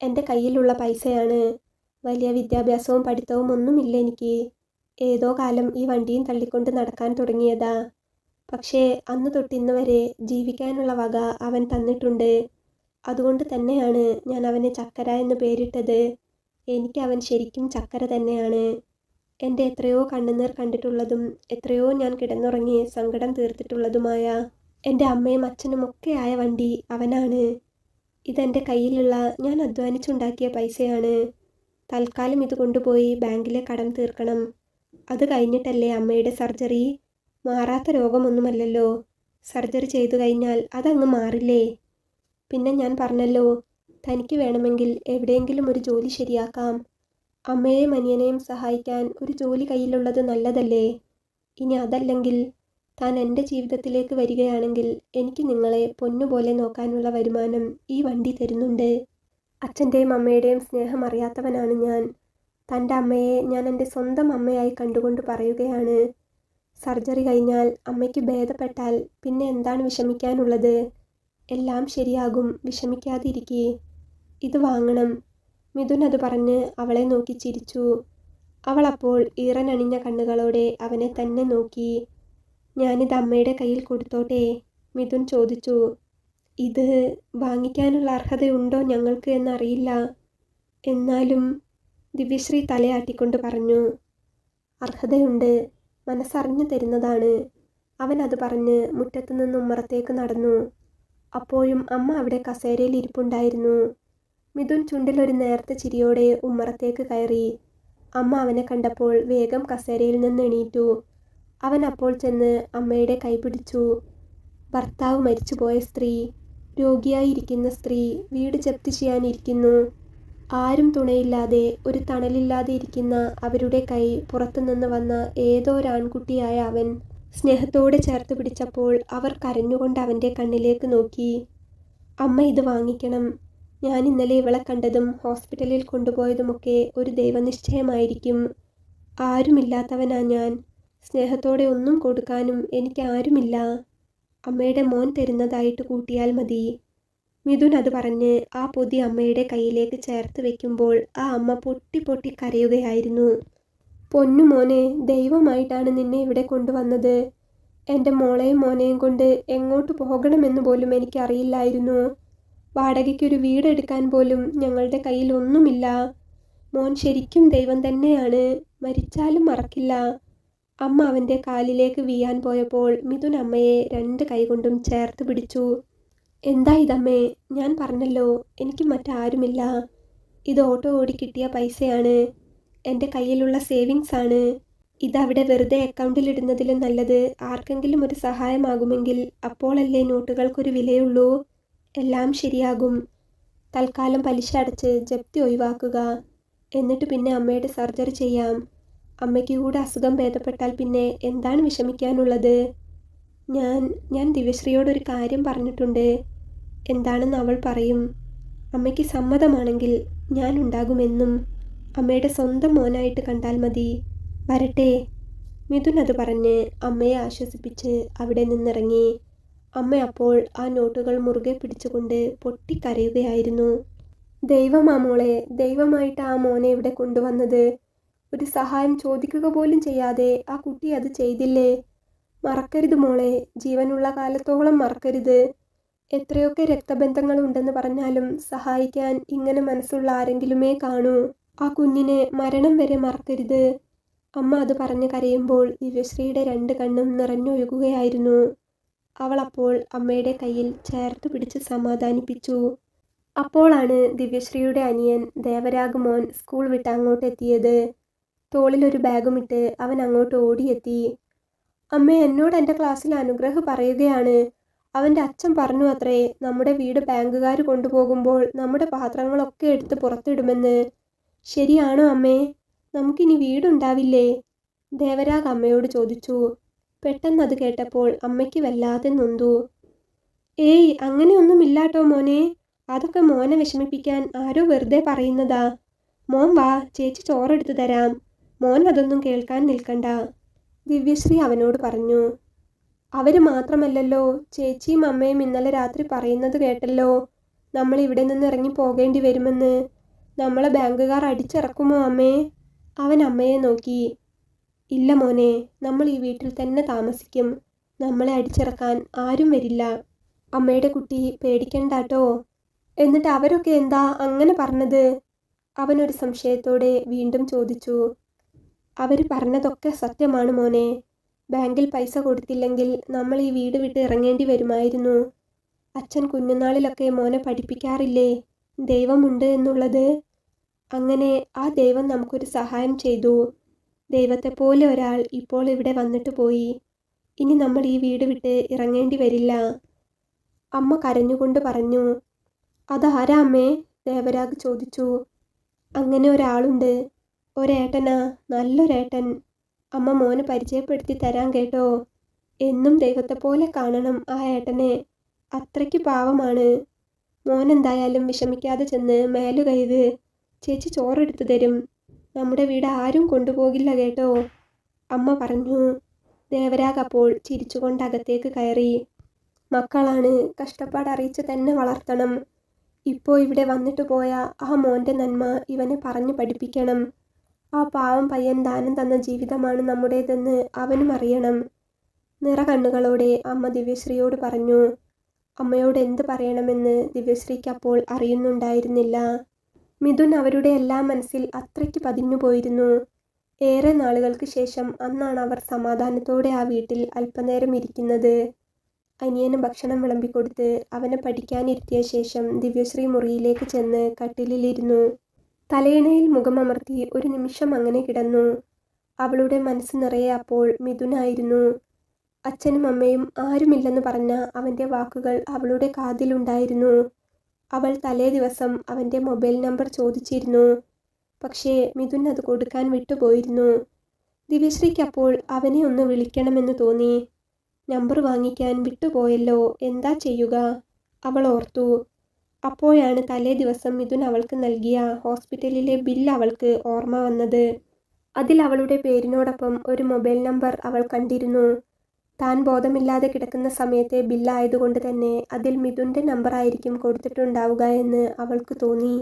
എൻ്റെ കയ്യിലുള്ള പൈസയാണ്. വലിയ വിദ്യാഭ്യാസവും പഠിത്തവും ഒന്നുമില്ല എനിക്ക്. ഏതോ കാലം ഈ വണ്ടിയും തള്ളിക്കൊണ്ട് നടക്കാൻ തുടങ്ങിയതാ. പക്ഷേ അന്ന് തൊട്ട് ഇന്ന് വരെ ജീവിക്കാനുള്ള വക അവൻ തന്നിട്ടുണ്ട്. അതുകൊണ്ട് തന്നെയാണ് ഞാൻ അവനെ ചക്കര എന്ന് പേരിട്ടത്. എനിക്ക് അവൻ ശരിക്കും ചക്കര തന്നെയാണ്. എൻ്റെ എത്രയോ കണ്ണുനീർ കണ്ടിട്ടുള്ളതും എത്രയോ ഞാൻ കിടന്നുറങ്ങി സങ്കടം തീർത്തിട്ടുള്ളതുമായ എൻ്റെ അമ്മയും അച്ഛനുമൊക്കെ ആയ വണ്ടി അവനാണ്. ഇതെൻ്റെ കയ്യിലുള്ള ഞാൻ അധ്വാനിച്ചുണ്ടാക്കിയ പൈസയാണ്. തൽക്കാലം ഇത് കൊണ്ടുപോയി ബാങ്കിലെ കടം തീർക്കണം. അത് കഴിഞ്ഞിട്ടല്ലേ അമ്മയുടെ സർജറി? മാറാത്ത രോഗമൊന്നുമല്ലല്ലോ. സർജറി ചെയ്തു കഴിഞ്ഞാൽ അതങ്ങ് മാറില്ലേ? പിന്നെ ഞാൻ പറഞ്ഞല്ലോ, തനിക്ക് വേണമെങ്കിൽ എവിടെയെങ്കിലും ഒരു ജോലി ശരിയാക്കാം. അമ്മയെയും അനിയനെയും സഹായിക്കാൻ ഒരു ജോലി കയ്യിലുള്ളത് നല്ലതല്ലേ? ഇനി അതല്ലെങ്കിൽ താൻ എൻ്റെ ജീവിതത്തിലേക്ക് വരികയാണെങ്കിൽ എനിക്ക് നിങ്ങളെ പൊന്നുപോലെ നോക്കാനുള്ള വരുമാനം ഈ വണ്ടി തരുന്നുണ്ട്. അച്ഛൻ്റെയും അമ്മയുടെയും സ്നേഹം അറിയാത്തവനാണ് ഞാൻ. തൻ്റെ അമ്മയെ ഞാൻ എൻ്റെ സ്വന്തം അമ്മയായി കണ്ടുകൊണ്ട് പറയുകയാണ്. സർജറി കഴിഞ്ഞാൽ അമ്മയ്ക്ക് ഭേദപ്പെട്ടാൽ പിന്നെ എന്താണ് വിഷമിക്കാനുള്ളത്? എല്ലാം ശരിയാകും, വിഷമിക്കാതിരിക്കേ. ഇത് വാങ്ങണം. മിഥുൻ അത് പറഞ്ഞ് അവളെ നോക്കി ചിരിച്ചു. അവൾ അപ്പോൾ ഈറനണിഞ്ഞ കണ്ണുകളോടെ അവനെ തന്നെ നോക്കി. ഞാനിത് അമ്മയുടെ കയ്യിൽ കൊടുത്തോട്ടെ? മിഥുൻ ചോദിച്ചു. ഇത് വാങ്ങിക്കാനുള്ള അർഹതയുണ്ടോ ഞങ്ങൾക്ക് എന്നറിയില്ല. എന്നാലും ദിവ്യശ്രീ തലയാട്ടിക്കൊണ്ട് പറഞ്ഞു. അർഹതയുണ്ട്, മനസ്സറിഞ്ഞു തരുന്നതാണ്. അവൻ അത് പറഞ്ഞ് മുറ്റത്തു നിന്ന് ഉമ്മറത്തേക്ക് നടന്നു. അപ്പോഴും അമ്മ അവിടെ കസേരയിൽ ഇരിപ്പുണ്ടായിരുന്നു. മിഥുൻ ചുണ്ടിലൊരു നേർത്ത ചിരിയോടെ ഉമ്മറത്തേക്ക് കയറി. അമ്മ അവനെ കണ്ടപ്പോൾ വേഗം കസേരയിൽ നിന്ന് എണീറ്റു. അവൻ അപ്പോൾ ചെന്ന് അമ്മയുടെ കൈ പിടിച്ചു. ഭർത്താവ് മരിച്ചുപോയ സ്ത്രീ, രോഗിയായിരിക്കുന്ന സ്ത്രീ വീട് ജപ്തി ചെയ്യാനിരിക്കുന്നു. ആരും തുണയില്ലാതെ ഒരു തണലില്ലാതെ ഇരിക്കുന്ന അവരുടെ കൈ പുറത്തുനിന്ന് വന്ന ഏതോ ഒരാൺകുട്ടിയായ അവൻ സ്നേഹത്തോടെ ചേർത്ത് പിടിച്ചപ്പോൾ അവർ കരഞ്ഞുകൊണ്ട് അവൻ്റെ കണ്ണിലേക്ക് നോക്കി. അമ്മ ഇത് വാങ്ങിക്കണം. ഞാൻ ഇന്നലെ ഇവളെ കണ്ടതും ഹോസ്പിറ്റലിൽ കൊണ്ടുപോയതുമൊക്കെ ഒരു ദൈവനിശ്ചയമായിരിക്കും. ആരുമില്ലാത്തവനാ ഞാൻ. സ്നേഹത്തോടെ ഒന്നും കൊടുക്കാനും എനിക്ക് ആരുമില്ല. അമ്മയുടെ മോൻ തരുന്നതായിട്ട് കൂട്ടിയാൽ മതി. മിഥുൻ അത് പറഞ്ഞ് ആ പൊതി അമ്മയുടെ കയ്യിലേക്ക് ചേർത്ത് വെക്കുമ്പോൾ ആ അമ്മ പൊട്ടി പൊട്ടി കരയുകയായിരുന്നു. പൊന്നു മോനെ, ദൈവമായിട്ടാണ് നിന്നെ ഇവിടെ കൊണ്ടുവന്നത്. എൻ്റെ മോളെയും മോനെയും കൊണ്ട് എങ്ങോട്ട് പോകണമെന്ന് പോലും എനിക്കറിയില്ലായിരുന്നു. വാടകയ്ക്കൊരു വീടെടുക്കാൻ പോലും ഞങ്ങളുടെ കയ്യിൽ ഒന്നുമില്ല. മോൻ ശരിക്കും ദൈവം തന്നെയാണ്, മരിച്ചാലും മറക്കില്ല. അമ്മ അവൻ്റെ കാലിലേക്ക് വീഴാൻ പോയപ്പോൾ മിഥുൻ അമ്മയെ 2 കൈകൊണ്ടും ചേർത്ത് പിടിച്ചു. എന്താ ഇതമ്മേ? ഞാൻ പറഞ്ഞല്ലോ, എനിക്ക് മറ്റാരുമില്ല. ഇത് ഓട്ടോ ഓടി കിട്ടിയ പൈസയാണ്. എൻ്റെ കയ്യിലുള്ള സേവിങ്സ് ആണ്. ഇതവിടെ വെറുതെ അക്കൗണ്ടിലിടുന്നതിലും നല്ലത് ആർക്കെങ്കിലും ഒരു സഹായമാകുമെങ്കിൽ അപ്പോഴല്ലേ നോട്ടുകൾക്കൊരു വിലയുള്ളൂ. എല്ലാം ശരിയാകും. തൽക്കാലം പലിശ അടച്ച് ജപ്തി ഒഴിവാക്കുക. എന്നിട്ട് പിന്നെ അമ്മയുടെ സർജറി ചെയ്യാം. അമ്മയ്ക്ക് കൂടെ അസുഖം ഭേദപ്പെട്ടാൽ പിന്നെ എന്താണ് വിഷമിക്കാനുള്ളത്? ഞാൻ ദിവ്യശ്രീയോടൊരു കാര്യം പറഞ്ഞിട്ടുണ്ട്. എന്താണെന്ന് അവൾ പറയും. അമ്മയ്ക്ക് സമ്മതമാണെങ്കിൽ ഞാൻ ഉണ്ടാകുമെന്നും. അമ്മയുടെ സ്വന്തം മോനായിട്ട് കണ്ടാൽ മതി. വരട്ടെ. മിഥുൻ അത് പറഞ്ഞ് അമ്മയെ ആശ്വസിപ്പിച്ച് അവിടെ നിന്നിറങ്ങി. അമ്മ അപ്പോൾ ആ നോട്ടുകൾ മുറുകെ പിടിച്ചുകൊണ്ട് പൊട്ടിക്കരയുകയായിരുന്നു. ദൈവമാ മോളെ, ദൈവമായിട്ട് ആ മോനെ ഇവിടെ കൊണ്ടുവന്നത്. ഒരു സഹായം ചോദിക്കുക പോലും ചെയ്യാതെ ആ കുട്ടി അത് ചെയ്തില്ലേ? മറക്കരുത് മോളെ, ജീവനുള്ള കാലത്തോളം മറക്കരുത്. എത്രയൊക്കെ രക്തബന്ധങ്ങൾ ഉണ്ടെന്ന് പറഞ്ഞാലും സഹായിക്കാൻ ഇങ്ങനെ മനസ്സുള്ള ആരെങ്കിലുമേ കാണൂ. ആ കുഞ്ഞിനെ മരണം വരെ മറക്കരുത്. അമ്മ അത് പറഞ്ഞ് കരയുമ്പോൾ ദിവ്യശ്രീയുടെ 2 കണ്ണും നിറഞ്ഞൊഴുകുകയായിരുന്നു. അവൾ അപ്പോൾ അമ്മയുടെ കയ്യിൽ ചേർത്ത് പിടിച്ച് സമാധാനിപ്പിച്ചു. അപ്പോളാണ് ദിവ്യശ്രീയുടെ അനിയൻ ദേവരാഗ് മോൻ സ്കൂൾ വിട്ട് അങ്ങോട്ട് എത്തിയത്. തോളിലൊരു ബാഗുമിട്ട് അവൻ അങ്ങോട്ട് ഓടിയെത്തി. അമ്മ, എന്നോട് എൻ്റെ ക്ലാസ്സിൽ അനുഗ്രഹ് പറയുകയാണ്. അവൻ്റെ അച്ഛൻ പറഞ്ഞു അത്രേ, നമ്മുടെ വീട് ബാങ്കുകാർ കൊണ്ടുപോകുമ്പോൾ നമ്മുടെ പാത്രങ്ങളൊക്കെ എടുത്ത് പുറത്തിടുമെന്ന്. ശരിയാണോ അമ്മേ? നമുക്കിനി വീടുണ്ടാവില്ലേ? ദേവരാഗ് അമ്മയോട് ചോദിച്ചു. പെട്ടെന്നത് കേട്ടപ്പോൾ അമ്മയ്ക്ക് വല്ലാതെ നൊന്തു. ഏയ്, അങ്ങനെയൊന്നുമില്ലാട്ടോ മോനെ. അതൊക്കെ മോനെ വിഷമിപ്പിക്കാൻ ആരോ വെറുതെ പറയുന്നതാ. മോൻ വാ, ചേച്ചി ചോറെടുത്ത് തരാം. മോൻ അതൊന്നും കേൾക്കാൻ നിൽക്കണ്ട, ദിവ്യശ്രീ അവനോട് പറഞ്ഞു. അവർ മാത്രമല്ലല്ലോ, ചേച്ചിയും അമ്മയും ഇന്നലെ രാത്രി പറയുന്നത് കേട്ടല്ലോ, നമ്മൾ ഇവിടെ നിന്ന് ഇറങ്ങി പോകേണ്ടി വരുമെന്ന്. നമ്മളെ ബാങ്കുകാർ അടിച്ചിറക്കുമോ അമ്മേ? അവൻ അമ്മയെ നോക്കി. ഇല്ല മോനെ, നമ്മൾ ഈ വീട്ടിൽ തന്നെ താമസിക്കും. നമ്മളെ അടിച്ചിറക്കാൻ ആരും വരില്ല. അമ്മയുടെ കുട്ടി പേടിക്കണ്ടാട്ടോ. എന്നിട്ട് അവരൊക്കെ എന്താ അങ്ങനെ പറഞ്ഞത്? അവനൊരു സംശയത്തോടെ വീണ്ടും ചോദിച്ചു. അവർ പറഞ്ഞതൊക്കെ സത്യമാണ് മോനെ. ബാങ്കിൽ പൈസ കൊടുത്തില്ലെങ്കിൽ നമ്മൾ ഈ വീട് വിട്ട് ഇറങ്ങേണ്ടി വരുമായിരുന്നു. അച്ഛൻ കുഞ്ഞുനാളിലൊക്കെ മോനെ പഠിപ്പിക്കാറില്ലേ ദൈവമുണ്ട് എന്നുള്ളത്? അങ്ങനെ ആ ദൈവം നമുക്കൊരു സഹായം ചെയ്തു. ദൈവത്തെപ്പോലെ ഒരാൾ ഇപ്പോൾ ഇവിടെ വന്നിട്ട് പോയി. ഇനി നമ്മൾ ഈ വീട് വിട്ട് ഇറങ്ങേണ്ടി വരില്ല. അമ്മ കരഞ്ഞുകൊണ്ട് പറഞ്ഞു. അതാരാ അമ്മേ? ദേവരാഗ് ചോദിച്ചു. അങ്ങനെ ഒരാളുണ്ട്, ഒരേട്ടനാ, നല്ലൊരേട്ടൻ. അമ്മ മോന് പരിചയപ്പെടുത്തി തരാൻ കേട്ടോ. എന്നും ദൈവത്തെപ്പോലെ കാണണം ആ ഏട്ടനെ. അത്രയ്ക്ക് പാവമാണ്. മോനെന്തായാലും വിഷമിക്കാതെ ചെന്ന് മേലു കഴുക്. ചേച്ചി ചോറെടുത്തു തരും. നമ്മുടെ വീട് ആരും കൊണ്ടുപോകില്ല കേട്ടോ, അമ്മ പറഞ്ഞു. ദേവരാഗ് അപ്പോൾ ചിരിച്ചുകൊണ്ട് അകത്തേക്ക് കയറി. മക്കളാണ്, കഷ്ടപ്പാടറിയിച്ച് തന്നെ വളർത്തണം. ഇപ്പോൾ ഇവിടെ വന്നിട്ട് പോയ ആ മോൻ്റെ നന്മ ഇവനെ പറഞ്ഞു പഠിപ്പിക്കണം. ആ പാവം പയ്യൻ ദാനം തന്ന ജീവിതമാണ് നമ്മുടേതെന്ന് അവനും അറിയണം. നിറകണ്ണുകളോടെ അമ്മ ദിവ്യശ്രീയോട് പറഞ്ഞു. അമ്മയോട് എന്ത് പറയണമെന്ന് ദിവ്യശ്രീക്ക് അപ്പോൾ അറിയുന്നുണ്ടായിരുന്നില്ല. മിഥുൻ അവരുടെ എല്ലാ മനസ്സിൽ അത്രയ്ക്ക് പതിഞ്ഞു പോയിരുന്നു. ഏറെ നാളുകൾക്ക് ശേഷം അന്നാണ് അവർ സമാധാനത്തോടെ ആ വീട്ടിൽ അല്പനേരം ഇരിക്കുന്നത്. അനിയന് ഭക്ഷണം വിളമ്പിക്കൊടുത്ത് അവനെ പഠിക്കാനിരുത്തിയ ശേഷം ദിവ്യശ്രീ മുറിയിലേക്ക് ചെന്ന് കട്ടിലിലിരുന്നു. തലയിണയിൽ മുഖമമർത്തി ഒരു നിമിഷം അങ്ങനെ കിടന്നു. അവളുടെ മനസ്സ് നിറയെ അപ്പോൾ മിഥുനായിരുന്നു. അച്ഛനും അമ്മയും ആരുമില്ലെന്ന് പറഞ്ഞ അവൻ്റെ വാക്കുകൾ അവളുടെ കാതിലുണ്ടായിരുന്നു. അവൾ തലേ ദിവസം അവൻ്റെ മൊബൈൽ നമ്പർ ചോദിച്ചിരുന്നു. പക്ഷേ മിഥുൻ അത് കൊടുക്കാൻ വിട്ടുപോയിരുന്നു. ദിവ്യശ്രീക്ക് അപ്പോൾ അവനെ ഒന്ന് വിളിക്കണമെന്ന് തോന്നി. നമ്പർ വാങ്ങിക്കാൻ വിട്ടുപോയല്ലോ, എന്താ ചെയ്യുക? അവൾ ഓർത്തു. അപ്പോഴാണ് തലേ ദിവസം മിഥുൻ അവൾക്ക് നൽകിയ ഹോസ്പിറ്റലിലെ ബില്ല് അവൾക്ക് ഓർമ്മ വന്നത്. അതിൽ അവളുടെ പേരിനോടൊപ്പം ഒരു മൊബൈൽ നമ്പർ അവൾ കണ്ടിരുന്നു. താൻ ബോധമില്ലാതെ കിടക്കുന്ന സമയത്തെ ബില്ലായതുകൊണ്ട് തന്നെ അതിൽ മിഥുൻ്റെ നമ്പറായിരിക്കും കൊടുത്തിട്ടുണ്ടാവുക എന്ന് അവൾക്ക് തോന്നി.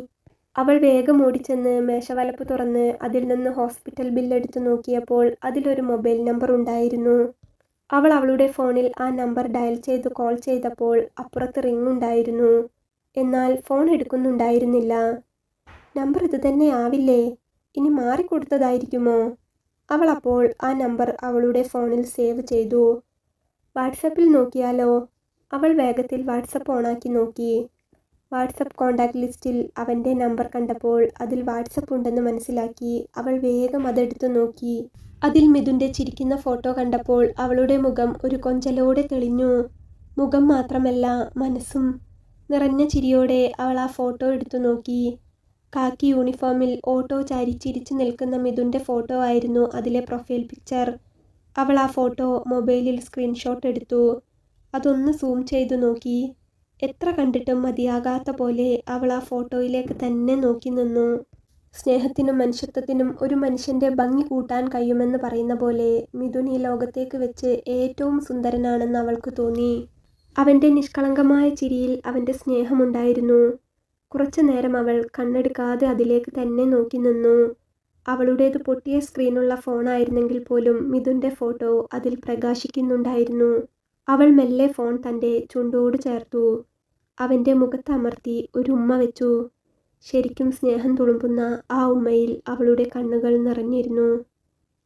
അവൾ വേഗം ഓടിച്ചെന്ന് മേശവലപ്പ് തുറന്ന് അതിൽ നിന്ന് ഹോസ്പിറ്റൽ ബില്ലെടുത്ത് നോക്കിയപ്പോൾ അതിലൊരു മൊബൈൽ നമ്പർ ഉണ്ടായിരുന്നു. അവൾ അവളുടെ ഫോണിൽ ആ നമ്പർ ഡയൽ ചെയ്ത് കോൾ ചെയ്തപ്പോൾ അപ്പുറത്ത് റിംഗ് ഉണ്ടായിരുന്നു. എന്നാൽ ഫോൺ എടുക്കുന്നുണ്ടായിരുന്നില്ല. നമ്പർ ഇത് തന്നെ ആവില്ലേ? ഇനി മാറിക്കൊടുത്തതായിരിക്കുമോ? അവൾ അപ്പോൾ ആ നമ്പർ അവളുടെ ഫോണിൽ സേവ് ചെയ്തു. വാട്സപ്പിൽ നോക്കിയാലോ? അവൾ വേഗത്തിൽ വാട്സപ്പ് ഓണാക്കി നോക്കി. വാട്സപ്പ് കോണ്ടാക്ട് ലിസ്റ്റിൽ അവൻ്റെ നമ്പർ കണ്ടപ്പോൾ അതിൽ വാട്സപ്പ് ഉണ്ടെന്ന് മനസ്സിലാക്കി അവൾ വേഗം അതെടുത്തു നോക്കി. അതിൽ മിഥുൻ്റെ ചിരിക്കുന്ന ഫോട്ടോ കണ്ടപ്പോൾ അവളുടെ മുഖം ഒരു കൊഞ്ചലോടെ തെളിഞ്ഞു. മുഖം മാത്രമല്ല, മനസ്സും. നിറഞ്ഞ ചിരിയോടെ അവൾ ആ ഫോട്ടോ എടുത്തു നോക്കി. കാക്കി യൂണിഫോമിൽ ഓട്ടോ ചാരി ചിരിച്ചു നിൽക്കുന്ന മിഥുൻ്റെ ഫോട്ടോ ആയിരുന്നു അതിലെ പ്രൊഫൈൽ പിക്ചർ. അവൾ ആ ഫോട്ടോ മൊബൈലിൽ സ്ക്രീൻഷോട്ട് എടുത്തു. അതൊന്ന് സൂം ചെയ്തു നോക്കി. എത്ര കണ്ടിട്ടും മതിയാകാത്ത പോലെ അവൾ ആ ഫോട്ടോയിലേക്ക് തന്നെ നോക്കി നിന്നു. സ്നേഹത്തിനും മനുഷ്യത്വത്തിനും ഒരു മനുഷ്യൻ്റെ ഭംഗി കൂട്ടാൻ കഴിയുമെന്ന് പറയുന്ന പോലെ മിഥുൻ ഈ ലോകത്തേക്ക് വെച്ച് ഏറ്റവും സുന്ദരനാണെന്ന് അവൾക്ക് തോന്നി. അവൻ്റെ നിഷ്കളങ്കമായ ചിരിയിൽ അവൻ്റെ സ്നേഹമുണ്ടായിരുന്നു. കുറച്ചു നേരം അവൾ കണ്ണെടുക്കാതെ അതിലേക്ക് തന്നെ നോക്കി നിന്നു. അവളുടേത് പൊട്ടിയ സ്ക്രീനുള്ള ഫോണായിരുന്നെങ്കിൽ പോലും മിഥുൻ്റെ ഫോട്ടോ അതിൽ പ്രകാശിക്കുന്നുണ്ടായിരുന്നു. അവൾ മെല്ലെ ഫോൺ തൻ്റെ ചുണ്ടോട് ചേർത്തു. അവൻ്റെ മുഖത്തമർത്തി ഒരു ഉമ്മ വെച്ചു. ശരിക്കും സ്നേഹം തുളുമ്പുന്ന ആ ഉമ്മയിൽ അവളുടെ കണ്ണുകൾ നിറഞ്ഞിരുന്നു.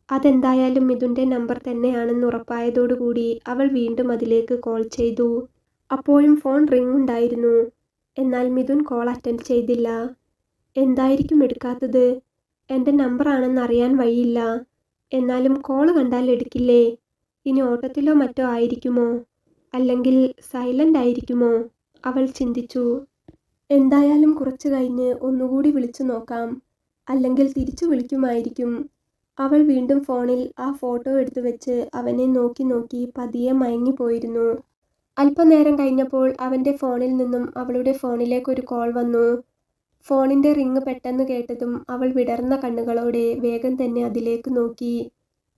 അതെന്തായാലും മിഥുൻ്റെ നമ്പർ തന്നെയാണെന്ന് ഉറപ്പായതോടുകൂടി അവൾ വീണ്ടും അതിലേക്ക് കോൾ ചെയ്തു. അപ്പോഴും ഫോൺ റിംഗ് ഉണ്ടായിരുന്നു. എന്നാൽ മിഥുൻ കോൾ അറ്റൻഡ് ചെയ്തില്ല. എന്തായിരിക്കും എടുക്കാത്തത്? എൻ്റെ നമ്പറാണെന്ന് അറിയാൻ വഴിയില്ല. എന്നാലും കോൾ കണ്ടാൽ എടുക്കില്ലേ? ഇനി ഓട്ടത്തിലോ മറ്റോ ആയിരിക്കുമോ? അല്ലെങ്കിൽ സൈലൻ്റ് ആയിരിക്കുമോ? അവൾ ചിന്തിച്ചു. എന്തായാലും കുറച്ചു കഴിഞ്ഞ് ഒന്നുകൂടി വിളിച്ചു നോക്കാം. അല്ലെങ്കിൽ തിരിച്ചു വിളിക്കുമായിരിക്കും. അവൾ വീണ്ടും ഫോണിൽ ആ ഫോട്ടോ എടുത്തു വെച്ച് അവനെ നോക്കി നോക്കി പതിയെ മയങ്ങിപ്പോയിരുന്നു. അല്പനേരം കഴിഞ്ഞപ്പോൾ അവൻ്റെ ഫോണിൽ നിന്നും അവളുടെ ഫോണിലേക്കൊരു കോൾ വന്നു. ഫോണിൻ്റെ റിങ് പെട്ടെന്ന് കേട്ടതും അവൾ വിടർന്ന കണ്ണുകളോടെ വേഗം തന്നെ അതിലേക്ക് നോക്കി.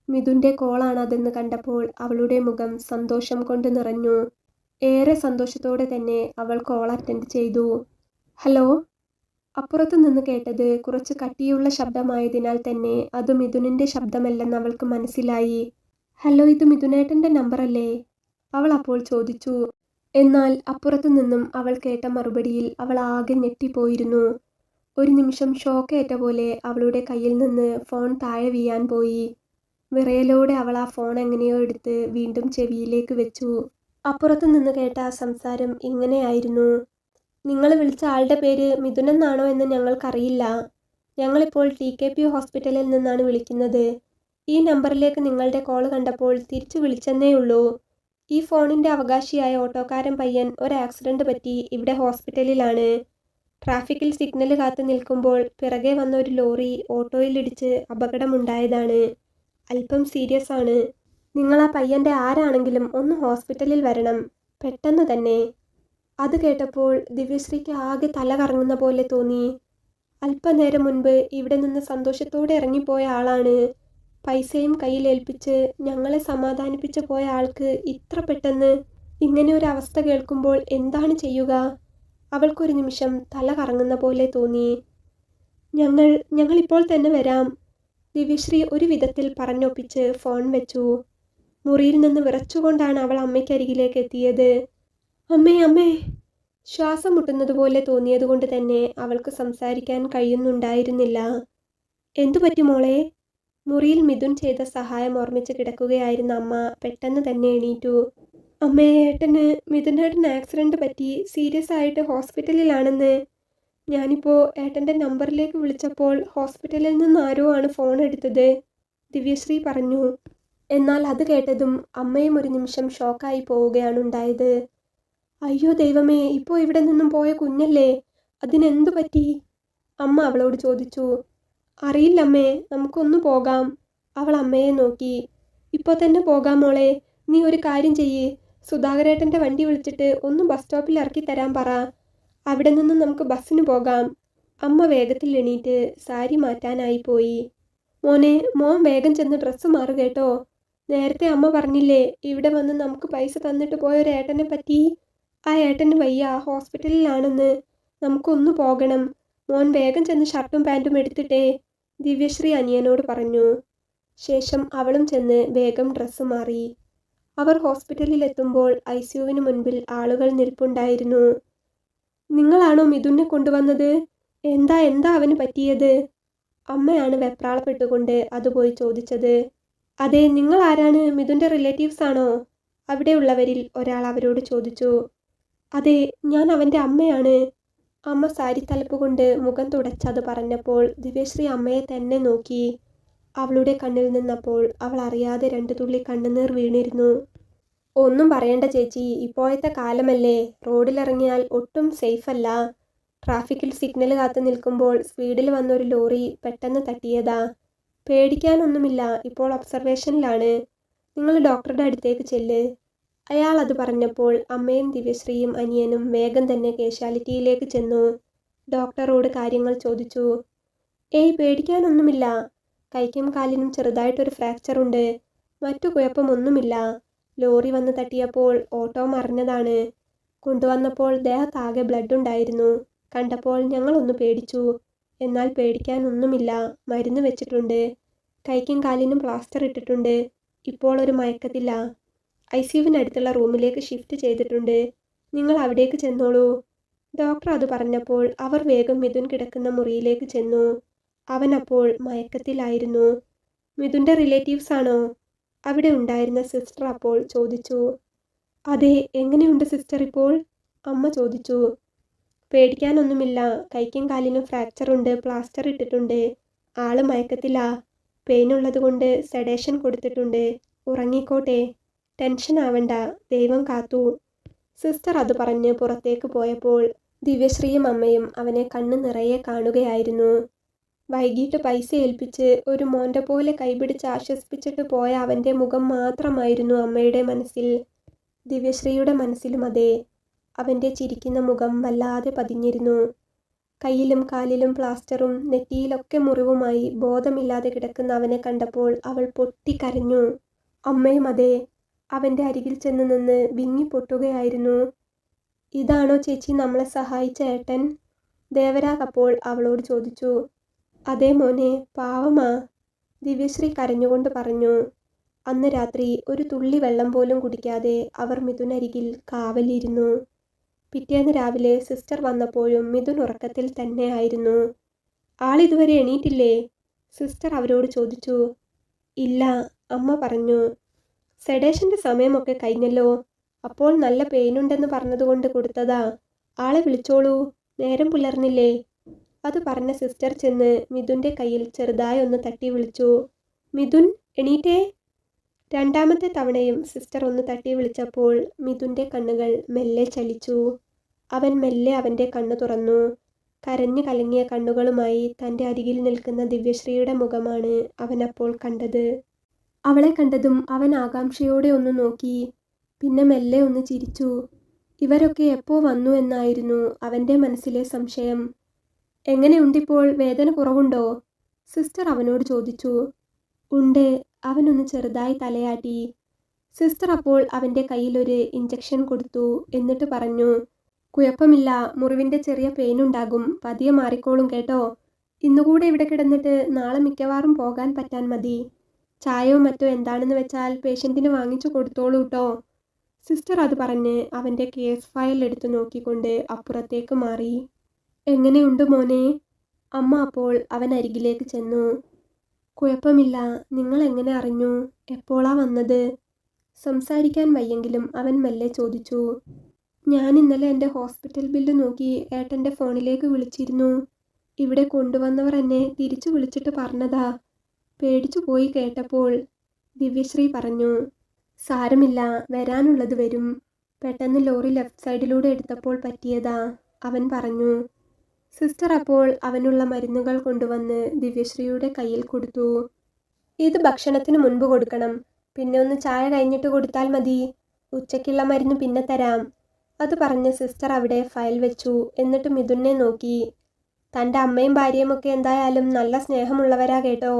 മിഥുൻ്റെ കോളാണതെന്ന് കണ്ടപ്പോൾ അവളുടെ മുഖം സന്തോഷം കൊണ്ട് നിറഞ്ഞു. ഏറെ സന്തോഷത്തോടെ തന്നെ അവൾ കോൾ അറ്റൻഡ് ചെയ്തു. ഹലോ. അപ്പുറത്തു നിന്ന് കേട്ടത് കുറച്ച് കട്ടിയുള്ള ശബ്ദമായതിനാൽ തന്നെ അത് മിഥുനിൻ്റെ ശബ്ദമല്ലെന്ന് അവൾക്ക് മനസ്സിലായി. ഹലോ, ഇത് മിഥുനേട്ടൻ്റെ നമ്പറല്ലേ? അവൾ അപ്പോൾ ചോദിച്ചു. എന്നാൽ അപ്പുറത്തു നിന്നും അവൾ കേട്ട മറുപടിയിൽ അവൾ ആകെ ഞെട്ടിപ്പോയിരുന്നു. ഒരു നിമിഷം ഷോക്കേറ്റ പോലെ അവളുടെ കയ്യിൽ നിന്ന് ഫോൺ താഴെ വീഴാൻ പോയി. വിറയലോടെ അവൾ ആ ഫോൺ എങ്ങനെയോ എടുത്ത് വീണ്ടും ചെവിയിലേക്ക് വെച്ചു. അപ്പുറത്തു നിന്ന് കേട്ട ആ സംസാരം ഇങ്ങനെയായിരുന്നു. നിങ്ങൾ വിളിച്ച ആളുടെ പേര് മിഥുനെന്നാണോ എന്ന് ഞങ്ങൾക്കറിയില്ല. ഞങ്ങളിപ്പോൾ TKP ഹോസ്പിറ്റലിൽ നിന്നാണ് വിളിക്കുന്നത്. ഈ നമ്പറിലേക്ക് നിങ്ങളുടെ കോൾ കണ്ടപ്പോൾ തിരിച്ചു വിളിച്ചെന്നേയുള്ളൂ. ഈ ഫോണിൻ്റെ അവകാശിയായ ഓട്ടോക്കാരൻ പയ്യൻ ഒരു ആക്സിഡൻറ്റ് പറ്റി ഇവിടെ ഹോസ്പിറ്റലിലാണ്. ട്രാഫിക്കിൽ സിഗ്നൽ കാത്തു നിൽക്കുമ്പോൾ പിറകെ വന്ന ഒരു ലോറി ഓട്ടോയിലിടിച്ച് അപകടമുണ്ടായതാണ്. അല്പം സീരിയസ് ആണ്. നിങ്ങൾ ആ പയ്യൻ്റെ ആരാണെങ്കിലും ഒന്ന് ഹോസ്പിറ്റലിൽ വരണം, പെട്ടെന്ന് തന്നെ. അത് കേട്ടപ്പോൾ ദിവ്യശ്രീക്ക് ആകെ തല കറങ്ങുന്ന പോലെ തോന്നി. അല്പനേരം മുൻപ് ഇവിടെ നിന്ന് സന്തോഷത്തോടെ ഇറങ്ങിപ്പോയ ആളാണ്. പൈസയും കയ്യിലേൽപ്പിച്ച് ഞങ്ങളെ സമാധാനിപ്പിച്ച് പോയ ആൾക്ക് ഇത്ര പെട്ടെന്ന് ഇങ്ങനെ ഒരു അവസ്ഥ കേൾക്കുമ്പോൾ എന്താണ് ചെയ്യുക? അവൾക്കൊരു നിമിഷം തല കറങ്ങുന്ന പോലെ തോന്നി. ഞങ്ങളിപ്പോൾ തന്നെ വരാം, ദിവ്യശ്രീ ഒരു വിധത്തിൽ പറഞ്ഞൊപ്പിച്ച് ഫോൺ വെച്ചു. മുറിയിൽ നിന്ന് വിറച്ചുകൊണ്ടാണ് അവൾ അമ്മയ്ക്കരികിലേക്ക് എത്തിയത്. അമ്മേ അമ്മേ. ശ്വാസം മുട്ടുന്നതുപോലെ തോന്നിയതുകൊണ്ട് തന്നെ അവൾക്ക് സംസാരിക്കാൻ കഴിയുന്നുണ്ടായിരുന്നില്ല. എന്തു പറ്റി മോളെ? മുറിയിൽ മിഥുൻ ചെയ്ത സഹായം ഓർമ്മിച്ച് കിടക്കുകയായിരുന്ന അമ്മ പെട്ടെന്ന് തന്നെ എണീറ്റു. അമ്മേ, മിഥുനേട്ടന് ആക്സിഡൻറ്റ് പറ്റി സീരിയസ് ആയിട്ട് ഹോസ്പിറ്റലിലാണെന്ന്. ഞാനിപ്പോൾ ഏട്ടൻ്റെ നമ്പറിലേക്ക് വിളിച്ചപ്പോൾ ഹോസ്പിറ്റലിൽ നിന്ന് ആരോ ആണ് ഫോൺ എടുത്തത്, ദിവ്യശ്രീ പറഞ്ഞു. എന്നാൽ അത് കേട്ടതും അമ്മയും ഒരു നിമിഷം ഷോക്കായി പോവുകയാണ് ഉണ്ടായത്. അയ്യോ ദൈവമേ, ഇപ്പോൾ ഇവിടെ നിന്നും പോയ കുഞ്ഞല്ലേ, അതിനെന്തു പറ്റി? അമ്മ അവളോട് ചോദിച്ചു. അറിയില്ലമ്മേ, നമുക്കൊന്നു പോകാം. അവൾ അമ്മയെ നോക്കി. ഇപ്പോൾ തന്നെ പോകാം മോളെ. നീ ഒരു കാര്യം ചെയ്യ്, സുധാകരേട്ടൻ്റെ വണ്ടി വിളിച്ചിട്ട് ഒന്ന് ബസ് സ്റ്റോപ്പിൽ ഇറക്കി തരാൻ പറ. അവിടെ നിന്ന് നമുക്ക് ബസ്സിന് പോകാം. അമ്മ വേഗത്തിൽ എണീറ്റ് സാരി മാറ്റാനായി പോയി. മോൻ വേഗം ചെന്ന് ഡ്രസ്സ് മാറു കേട്ടോ. നേരത്തെ അമ്മ പറഞ്ഞില്ലേ ഇവിടെ വന്ന് നമുക്ക് പൈസ തന്നിട്ട് പോയ ഒരു ഏട്ടനെ പറ്റി? ആ ഏട്ടന് വയ്യ, ഹോസ്പിറ്റലിലാണെന്ന്. നമുക്കൊന്നു പോകണം. മോൻ വേഗം ചെന്ന് ഷർട്ടും പാൻറ്റും എടുത്തിട്ടേ, ദിവ്യശ്രീ അനിയനോട് പറഞ്ഞു. ശേഷം അവളും ചെന്ന് വേഗം ഡ്രസ്സ് മാറി. അവർ ഹോസ്പിറ്റലിലെത്തുമ്പോൾ ICUവിന് മുൻപിൽ ആളുകൾ നിൽപ്പുണ്ടായിരുന്നു. നിങ്ങളാണോ മിഥുനെ കൊണ്ടുവന്നത്? എന്താ അവന് പറ്റിയത്? അമ്മയാണ് വെപ്രാളപ്പെട്ടുകൊണ്ട് അത് പോയി ചോദിച്ചത്. അതെ, നിങ്ങൾ ആരാണ്? മിഥുൻ്റെ റിലേറ്റീവ്സ് ആണോ? അവിടെയുള്ളവരിൽ ഒരാൾ അവരോട് ചോദിച്ചു. അതെ, ഞാൻ അവൻ്റെ അമ്മയാണ്. അമ്മ സാരിത്തലപ്പ് കൊണ്ട് മുഖം തുടച്ചത് പറഞ്ഞപ്പോൾ ദിവ്യശ്രീ അമ്മയെ തന്നെ നോക്കി. അവളുടെ കണ്ണിൽ നിന്നപ്പോൾ അവൾ അറിയാതെ 2 തുള്ളി കണ്ണുനീർ വീണിരുന്നു. ഒന്നും പറയണ്ട ചേച്ചി, ഇപ്പോഴത്തെ കാലമല്ലേ, റോഡിലിറങ്ങിയാൽ ഒട്ടും സേഫല്ല. ട്രാഫിക്കിൽ സിഗ്നൽ കാത്തു നിൽക്കുമ്പോൾ സ്പീഡിൽ വന്നൊരു ലോറി പെട്ടെന്ന് തട്ടിയതാ. പേടിക്കാനൊന്നുമില്ല, ഇപ്പോൾ ഒബ്സർവേഷനിലാണ്. നിങ്ങൾ ഡോക്ടറുടെ അടുത്തേക്ക് ചെല്ല്. അയാൾ അത് പറഞ്ഞപ്പോൾ അമ്മയും ദിവ്യശ്രീയും അനിയനും വേഗം തന്നെ കാഷ്വാലിറ്റിയിലേക്ക് ചെന്നു. ഡോക്ടറോട് കാര്യങ്ങൾ ചോദിച്ചു. ഏയ് പേടിക്കാനൊന്നുമില്ല. കൈക്കും കാലിനും ചെറുതായിട്ടൊരു ഫ്രാക്ചറുണ്ട്. മറ്റു കുഴപ്പമൊന്നുമില്ല. ലോറി വന്ന് തട്ടിയപ്പോൾ ഓട്ടോ മറിഞ്ഞതാണ്. കൊണ്ടുവന്നപ്പോൾ ദേഹത്താകെ ബ്ലഡുണ്ടായിരുന്നു. കണ്ടപ്പോൾ ഞങ്ങളൊന്ന് പേടിച്ചു. എന്നാൽ പേടിക്കാനൊന്നുമില്ല. മരുന്ന് വെച്ചിട്ടുണ്ട്. കൈക്കും കാലിനും പ്ലാസ്റ്റർ ഇട്ടിട്ടുണ്ട്. ഇപ്പോൾ ഒരു മയക്കത്തില്ല. ICUവിനടുത്തുള്ള റൂമിലേക്ക് ഷിഫ്റ്റ് ചെയ്തിട്ടുണ്ട്. നിങ്ങൾ അവിടേക്ക് ചെന്നോളൂ. ഡോക്ടർ അത് പറഞ്ഞപ്പോൾ അവർ വേഗം മിഥുൻ കിടക്കുന്ന മുറിയിലേക്ക് ചെന്നു. അവനപ്പോൾ മയക്കത്തിലായിരുന്നു. മിഥുൻ്റെ റിലേറ്റീവ്സ് ആണോ? അവിടെ ഉണ്ടായിരുന്ന സിസ്റ്റർ അപ്പോൾ ചോദിച്ചു. അതെ, എങ്ങനെയുണ്ട് സിസ്റ്റർ ഇപ്പോൾ? അമ്മ ചോദിച്ചു. പേടിക്കാനൊന്നുമില്ല. കൈക്കും കാലിനും ഫ്രാക്ചറുണ്ട്. പ്ലാസ്റ്റർ ഇട്ടിട്ടുണ്ട്. ആള് മയക്കത്തിലാ. പെയിനുള്ളത് കൊണ്ട് സെഡേഷൻ കൊടുത്തിട്ടുണ്ട്. ഉറങ്ങിക്കോട്ടെ. ടെൻഷൻ ആവണ്ട. ദൈവം കാത്തു. സിസ്റ്റർ അത് പറഞ്ഞ് പുറത്തേക്ക് പോയപ്പോൾ ദിവ്യശ്രീയും അമ്മയും അവനെ കണ്ണ് നിറയെ കാണുകയായിരുന്നു. വൈകിട്ട് പൈസ ഏൽപ്പിച്ച് ഒരു മോൻ്റെ പോലെ കൈപിടിച്ച് ആശ്വസിപ്പിച്ചിട്ട് പോയ അവൻ്റെ മുഖം മാത്രമായിരുന്നു അമ്മയുടെ മനസ്സിൽ. ദിവ്യശ്രീയുടെ മനസ്സിലും അതെ. അവൻ്റെ ചിരിക്കുന്ന മുഖം വല്ലാതെ പതിഞ്ഞിരുന്നു. കയ്യിലും കാലിലും പ്ലാസ്റ്ററും നെറ്റിയിലൊക്കെ മുറിവുമായി ബോധമില്ലാതെ കിടക്കുന്ന അവനെ കണ്ടപ്പോൾ അവൾ പൊട്ടിക്കരഞ്ഞു. അമ്മയും അതെ. അവൻ്റെ അരികിൽ ചെന്ന് നിന്ന് വിങ്ങിപ്പൊട്ടുകയായിരുന്നു. ഇതാണോ ചേച്ചി നമ്മളെ സഹായിച്ച ഏട്ടൻ? ദേവരാഗ് അപ്പോൾ അവളോട് ചോദിച്ചു. അതേ മോനെ, പാവമാ. ദിവ്യശ്രീ കരഞ്ഞുകൊണ്ട് പറഞ്ഞു. അന്ന് രാത്രി ഒരു തുള്ളി വെള്ളം പോലും കുടിക്കാതെ അവർ മിഥുനരികിൽ കാവലിരുന്നു. പിറ്റേന്ന് രാവിലെ സിസ്റ്റർ വന്നപ്പോഴും മിഥുൻ ഉറക്കത്തിൽ തന്നെ ആയിരുന്നു. ആളിതുവരെ എണീറ്റില്ലേ? സിസ്റ്റർ അവരോട് ചോദിച്ചു. ഇല്ല, അമ്മ പറഞ്ഞു. സെഡേഷൻ്റെ സമയമൊക്കെ കഴിഞ്ഞല്ലോ. അപ്പോൾ നല്ല പെയിനുണ്ടെന്ന് പറഞ്ഞതുകൊണ്ട് കൊടുത്തതാ. ആളെ വിളിച്ചോളൂ. നേരം പുലർന്നില്ലേ? അത് പറഞ്ഞ സിസ്റ്റർ ചെന്ന് മിഥുൻ്റെ കയ്യിൽ ചെറുതായി ഒന്ന് തട്ടി വിളിച്ചു. മിഥുൻ, എണീറ്റേ. രണ്ടാമത്തെ തവണയും സിസ്റ്റർ ഒന്ന് തട്ടി വിളിച്ചപ്പോൾ മിഥുൻ്റെ കണ്ണുകൾ മെല്ലെ ചലിച്ചു. അവൻ മെല്ലെ അവൻ്റെ കണ്ണു തുറന്നു. കരഞ്ഞു കലങ്ങിയ കണ്ണുകളുമായി തൻ്റെ അരികിൽ നിൽക്കുന്ന ദിവ്യശ്രീയുടെ മുഖമാണ് അവനപ്പോൾ കണ്ടത്. അവളെ കണ്ടതും അവൻ ആകാംക്ഷയോടെ ഒന്ന് നോക്കി. പിന്നെ മെല്ലെ ഒന്ന് ചിരിച്ചു. ഇവരൊക്കെ എപ്പോ വന്നു എന്നായിരുന്നു അവൻ്റെ മനസ്സിലെ സംശയം. എങ്ങനെയുണ്ടിപ്പോൾ? വേദന കുറവുണ്ടോ? സിസ്റ്റർ അവനോട് ചോദിച്ചു. ഉണ്ട്. അവനൊന്ന് ചെറുതായി തലയാട്ടി. സിസ്റ്റർ അപ്പോൾ അവൻ്റെ കയ്യിലൊരു ഇഞ്ചക്ഷൻ കൊടുത്തു. എന്നിട്ട് പറഞ്ഞു. കുഴപ്പമില്ല, മുറിവിൻ്റെ ചെറിയ പെയിനുണ്ടാകും. പതിയെ മാറിക്കോളും കേട്ടോ. ഇന്നുകൂടെ ഇവിടെ കിടന്നിട്ട് നാളെ മിക്കവാറും പോകാൻ പറ്റാൻ മതി. ചായയോ മറ്റോ എന്താണെന്ന് വെച്ചാൽ പേഷ്യൻറ്റിന് വാങ്ങിച്ചു കൊടുത്തോളൂ കേട്ടോ. സിസ്റ്റർ അത് പറഞ്ഞ് അവൻ്റെ കേസ് ഫയൽ എടുത്തു നോക്കിക്കൊണ്ട് അപ്പുറത്തേക്ക് മാറി. എങ്ങനെയുണ്ട് മോനെ? അമ്മ അപ്പോൾ അവൻ അരികിലേക്ക് ചെന്നു. കുഴപ്പമില്ല. നിങ്ങൾ എങ്ങനെ അറിഞ്ഞു? എപ്പോഴാ വന്നത്? സംസാരിക്കാൻ വയ്യെങ്കിലും അവൻ മെല്ലെ ചോദിച്ചു. ഞാൻ ഇന്നലെ എൻ്റെ ഹോസ്പിറ്റൽ ബില്ല് നോക്കി ഏട്ടൻ്റെ ഫോണിലേക്ക് വിളിച്ചിരുന്നു. ഇവിടെ കൊണ്ടുവന്നവർ എന്നെ തിരിച്ചു വിളിച്ചിട്ട് പറഞ്ഞതാ. പേടിച്ചു പോയി കേട്ടപ്പോൾ. ദിവ്യശ്രീ പറഞ്ഞു. സാരമില്ല, വരാനുള്ളത് വരും. പെട്ടെന്ന് ലോറി ലെഫ്റ്റ് സൈഡിലൂടെ എടുത്തപ്പോൾ പറ്റിയതാ, അവൻ പറഞ്ഞു. സിസ്റ്റർ അപ്പോൾ അവനുള്ള മരുന്നുകൾ കൊണ്ടുവന്ന് ദിവ്യശ്രീയുടെ കയ്യിൽ കൊടുത്തു. ഇത് ഭക്ഷണത്തിന് മുൻപ് കൊടുക്കണം. പിന്നെ ഒന്ന് ചായ കഴിഞ്ഞിട്ട് കൊടുത്താൽ മതി. ഉച്ചയ്ക്കുള്ള മരുന്ന് പിന്നെ തരാം. അത് പറഞ്ഞ് സിസ്റ്റർ അവിടെ ഫയൽ വെച്ചു. എന്നിട്ട് മിഥുനെ നോക്കി. തൻ്റെ അമ്മയും ഭാര്യയും ഒക്കെ എന്തായാലും നല്ല സ്നേഹമുള്ളവരാ കേട്ടോ.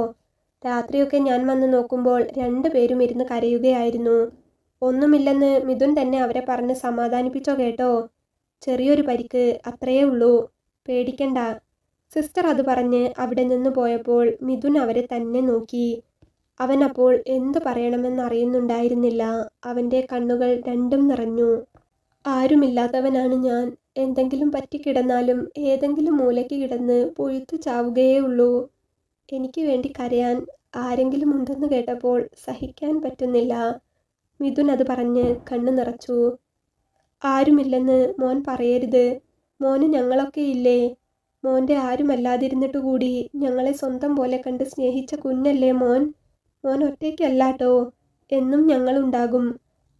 രാത്രിയൊക്കെ ഞാൻ വന്ന് നോക്കുമ്പോൾ രണ്ടുപേരും ഇരുന്ന് കരയുകയായിരുന്നു. ഒന്നുമില്ലെന്ന് മിഥുൻ തന്നെ അവരെ പറഞ്ഞ് സമാധാനിപ്പിച്ചോ കേട്ടോ. ചെറിയൊരു പരിക്ക്, അത്രയേ ഉള്ളൂ. പേടിക്കണ്ട. സിസ്റ്റർ അത് പറഞ്ഞ് അവിടെ നിന്ന് പോയപ്പോൾ മിഥുൻ അവരെ തന്നെ നോക്കി. അവനപ്പോൾ എന്തു പറയണമെന്നറിയുന്നുണ്ടായിരുന്നില്ല. അവൻ്റെ കണ്ണുകൾ രണ്ടും നിറഞ്ഞു. ആരുമില്ലാത്തവനാണ് ഞാൻ. എന്തെങ്കിലും പറ്റിക്കിടന്നാലും ഏതെങ്കിലും മൂലയ്ക്ക് കിടന്ന് പൊഴുത്തു ചാവുകയേ ഉള്ളൂ. എനിക്ക് വേണ്ടി കരയാൻ ആരെങ്കിലും ഉണ്ടെന്ന് കേട്ടപ്പോൾ സഹിക്കാൻ പറ്റുന്നില്ല. മിഥുൻ അത് പറഞ്ഞ് കണ്ണു നിറച്ചു. ആരുമില്ലെന്ന് മോൻ പറയരുത്. മോന് ഞങ്ങളൊക്കെ ഇല്ലേ? മോൻ്റെ ആരുമല്ലാതിരുന്നിട്ട് കൂടി ഞങ്ങളെ സ്വന്തം പോലെ കണ്ട് സ്നേഹിച്ച കുഞ്ഞല്ലേ മോൻ. മോൻ ഒറ്റയ്ക്കല്ലാട്ടോ. എന്നും ഞങ്ങളുണ്ടാകും.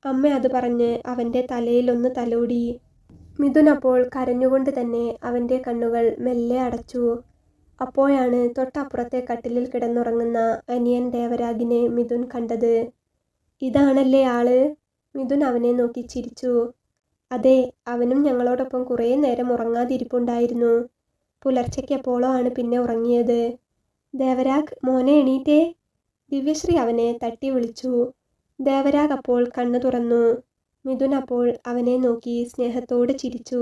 അമ്മ അത് പറഞ്ഞ് അവൻ്റെ തലയിലൊന്ന് തലോടി. മിഥുൻ അപ്പോൾ കരഞ്ഞുകൊണ്ട് തന്നെ അവൻ്റെ കണ്ണുകൾ മെല്ലെ അടച്ചു. അപ്പോഴാണ് തൊട്ടപ്പുറത്തെ കട്ടിലിൽ കിടന്നുറങ്ങുന്ന അനിയൻ ദേവരാഗിനെ മിഥുൻ കണ്ടത്. ഇതാണല്ലേ ആള്? മിഥുൻ അവനെ നോക്കി ചിരിച്ചു. അതെ, അവനും ഞങ്ങളോടൊപ്പം കുറേ നേരം ഉറങ്ങാതിരിപ്പുണ്ടായിരുന്നു. പുലർച്ചയ്ക്ക് എപ്പോഴോ ആണ് പിന്നെ ഉറങ്ങിയത്. ദേവരാഗ്, മോനെ എണീറ്റേ. ദിവ്യശ്രീ അവനെ തട്ടി വിളിച്ചു. ദേവരാഗ് അപ്പോൾ കണ്ണു തുറന്നു. മിഥുൻ അപ്പോൾ അവനെ നോക്കി സ്നേഹത്തോടെ ചിരിച്ചു.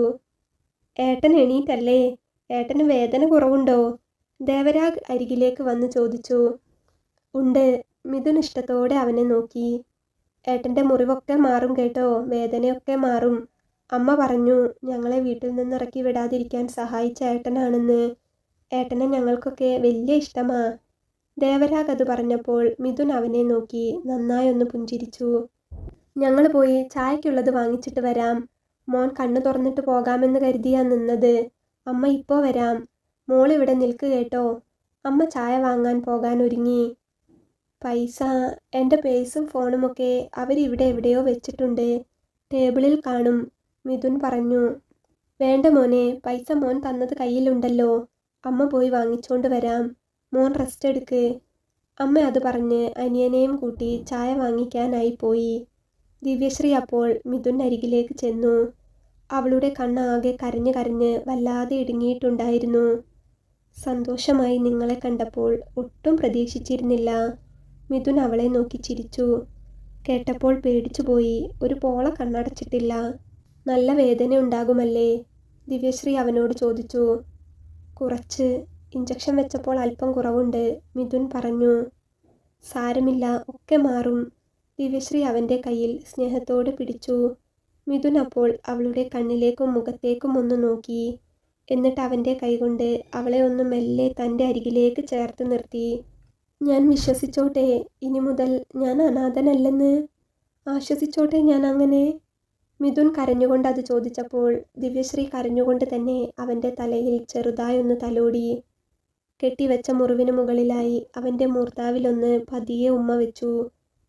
ഏട്ടൻ എണീറ്റല്ലേ? ഏട്ടന് വേദന കുറവുണ്ടോ? ദേവരാഗ് അരികിലേക്ക് വന്ന് ചോദിച്ചു. ഉണ്ട്. മിഥുൻ ഇഷ്ടത്തോടെ അവനെ നോക്കി. ഏട്ടൻ്റെ മുറിവൊക്കെ മാറും കേട്ടോ, വേദനയൊക്കെ മാറും. അമ്മ പറഞ്ഞു ഞങ്ങളെ വീട്ടിൽ നിന്ന് ഇറക്കി വിടാതിരിക്കാൻ സഹായിച്ച ഏട്ടനാണെന്ന്. ഏട്ടനെ ഞങ്ങൾക്കൊക്കെ വലിയ ഇഷ്ടമാ. ദേവരാഗ് അത് പറഞ്ഞപ്പോൾ മിഥുൻ അവനെ നോക്കി നന്നായൊന്ന് പുഞ്ചിരിച്ചു. ഞങ്ങൾ പോയി ചായക്കുള്ളത് വാങ്ങിച്ചിട്ട് വരാം. മോൻ കണ്ണു തുറന്നിട്ട് പോകാമെന്ന് കരുതിയാ നിന്നത്. അമ്മ ഇപ്പോൾ വരാം. മോളിവിടെ നിൽക്ക് കേട്ടോ. അമ്മ ചായ വാങ്ങാൻ പോകാൻ ഒരുങ്ങി. പൈസ, എൻ്റെ പേഴ്സും ഫോണുമൊക്കെ അവരിവിടെ എവിടെയോ വെച്ചിട്ടുണ്ട്. ടേബിളിൽ കാണും, മിഥുൻ പറഞ്ഞു. വേണ്ട മോനെ, പൈസ മോൻ തന്നത് കയ്യിലുണ്ടല്ലോ. അമ്മ പോയി വാങ്ങിച്ചോണ്ട് വരാം. മോൻ റെസ്റ്റ് എടുക്ക്. അമ്മ അത് പറഞ്ഞ് അനിയനെയും കൂട്ടി ചായ വാങ്ങിക്കാനായി പോയി. ദിവ്യശ്രീ അപ്പോൾ മിഥുൻ അരികിലേക്ക് ചെന്നു. അവളുടെ കണ്ണാകെ കരഞ്ഞ് കരഞ്ഞ് വല്ലാതെ ഇടുങ്ങിയിട്ടുണ്ടായിരുന്നു. സന്തോഷമായി നിങ്ങളെ കണ്ടപ്പോൾ ഒട്ടും പ്രതീക്ഷിച്ചിരുന്നില്ല. മിഥുൻ അവളെ നോക്കി ചിരിച്ചു. കേട്ടപ്പോൾ പേടിച്ചുപോയി. ഒരു പോള കണ്ണടച്ചിട്ടില്ല. നല്ല വേദന ഉണ്ടാകുമല്ലേ? ദിവ്യശ്രീ അവനോട് ചോദിച്ചു. കുറച്ച്. ഇഞ്ചക്ഷൻ വെച്ചപ്പോൾ അല്പം കുറവുണ്ട്, മിഥുൻ പറഞ്ഞു. സാരമില്ല, ഒക്കെ മാറും. ദിവ്യശ്രീ അവൻ്റെ കയ്യിൽ സ്നേഹത്തോടെ പിടിച്ചു. മിഥുൻ അപ്പോൾ അവളുടെ കണ്ണിലേക്കും മുഖത്തേക്കും ഒന്ന് നോക്കി. എന്നിട്ട് അവൻ്റെ കൈകൊണ്ട് അവളെ ഒന്ന് മെല്ലെ തൻ്റെ അരികിലേക്ക് ചേർത്ത് നിർത്തി. ഞാൻ വിശ്വസിച്ചോട്ടെ, ഇനി മുതൽ ഞാൻ അനാഥനല്ലെന്ന്? ആശ്വസിച്ചോട്ടെ ഞാൻ അങ്ങനെ? മിഥുൻ കരഞ്ഞുകൊണ്ട് അത് ചോദിച്ചപ്പോൾ ദിവ്യശ്രീ കരഞ്ഞുകൊണ്ട് തന്നെ അവൻ്റെ തലയിൽ ചെറുതായൊന്ന് തലോടി. കെട്ടിവെച്ച മുറിവിന് മുകളിലായി അവൻ്റെ മൂർത്താവിലൊന്ന് പതിയെ ഉമ്മ വെച്ചു.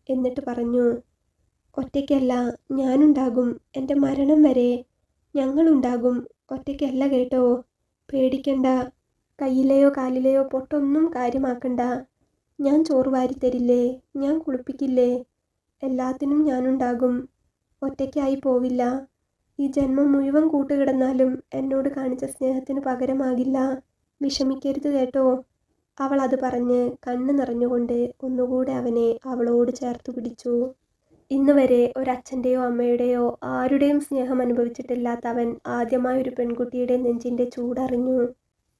എന്നിട്ട് പറഞ്ഞു, ഒറ്റയ്ക്കല്ല, ഞാനുണ്ടാകും. എൻ്റെ മരണം വരെ ഞങ്ങളുണ്ടാകും. ഒറ്റയ്ക്കല്ല കേട്ടോ. പേടിക്കണ്ട. കയ്യിലെയോ കാലിലെയോ പൊട്ടൊന്നും കാര്യമാക്കണ്ട. ഞാൻ ചോറ് വാരിത്തരില്ലേ, ഞാൻ കുളിപ്പിക്കില്ലേ, എല്ലാത്തിനും ഞാനുണ്ടാകും. ഒറ്റയ്ക്കായി പോവില്ല. ഈ ജന്മം മുഴുവൻ കൂട്ടുകിടന്നാലും എന്നോട് കാണിച്ച സ്നേഹത്തിന് പകരമാകില്ല. വിഷമിക്കരുത് കേട്ടോ. അവൾ അത് പറഞ്ഞ് കണ്ണ് നിറഞ്ഞുകൊണ്ട് ഒന്നുകൂടെ അവനെ അവളോട് ചേർത്തു പിടിച്ചു. ഇന്ന് വരെ ഒരച്ഛൻ്റെയോ അമ്മയുടെയോ ആരുടെയും സ്നേഹം അനുഭവിച്ചിട്ടില്ലാത്ത അവൻ ആദ്യമായി ഒരു പെൺകുട്ടിയുടെ നെഞ്ചിൻ്റെ ചൂടറിഞ്ഞു.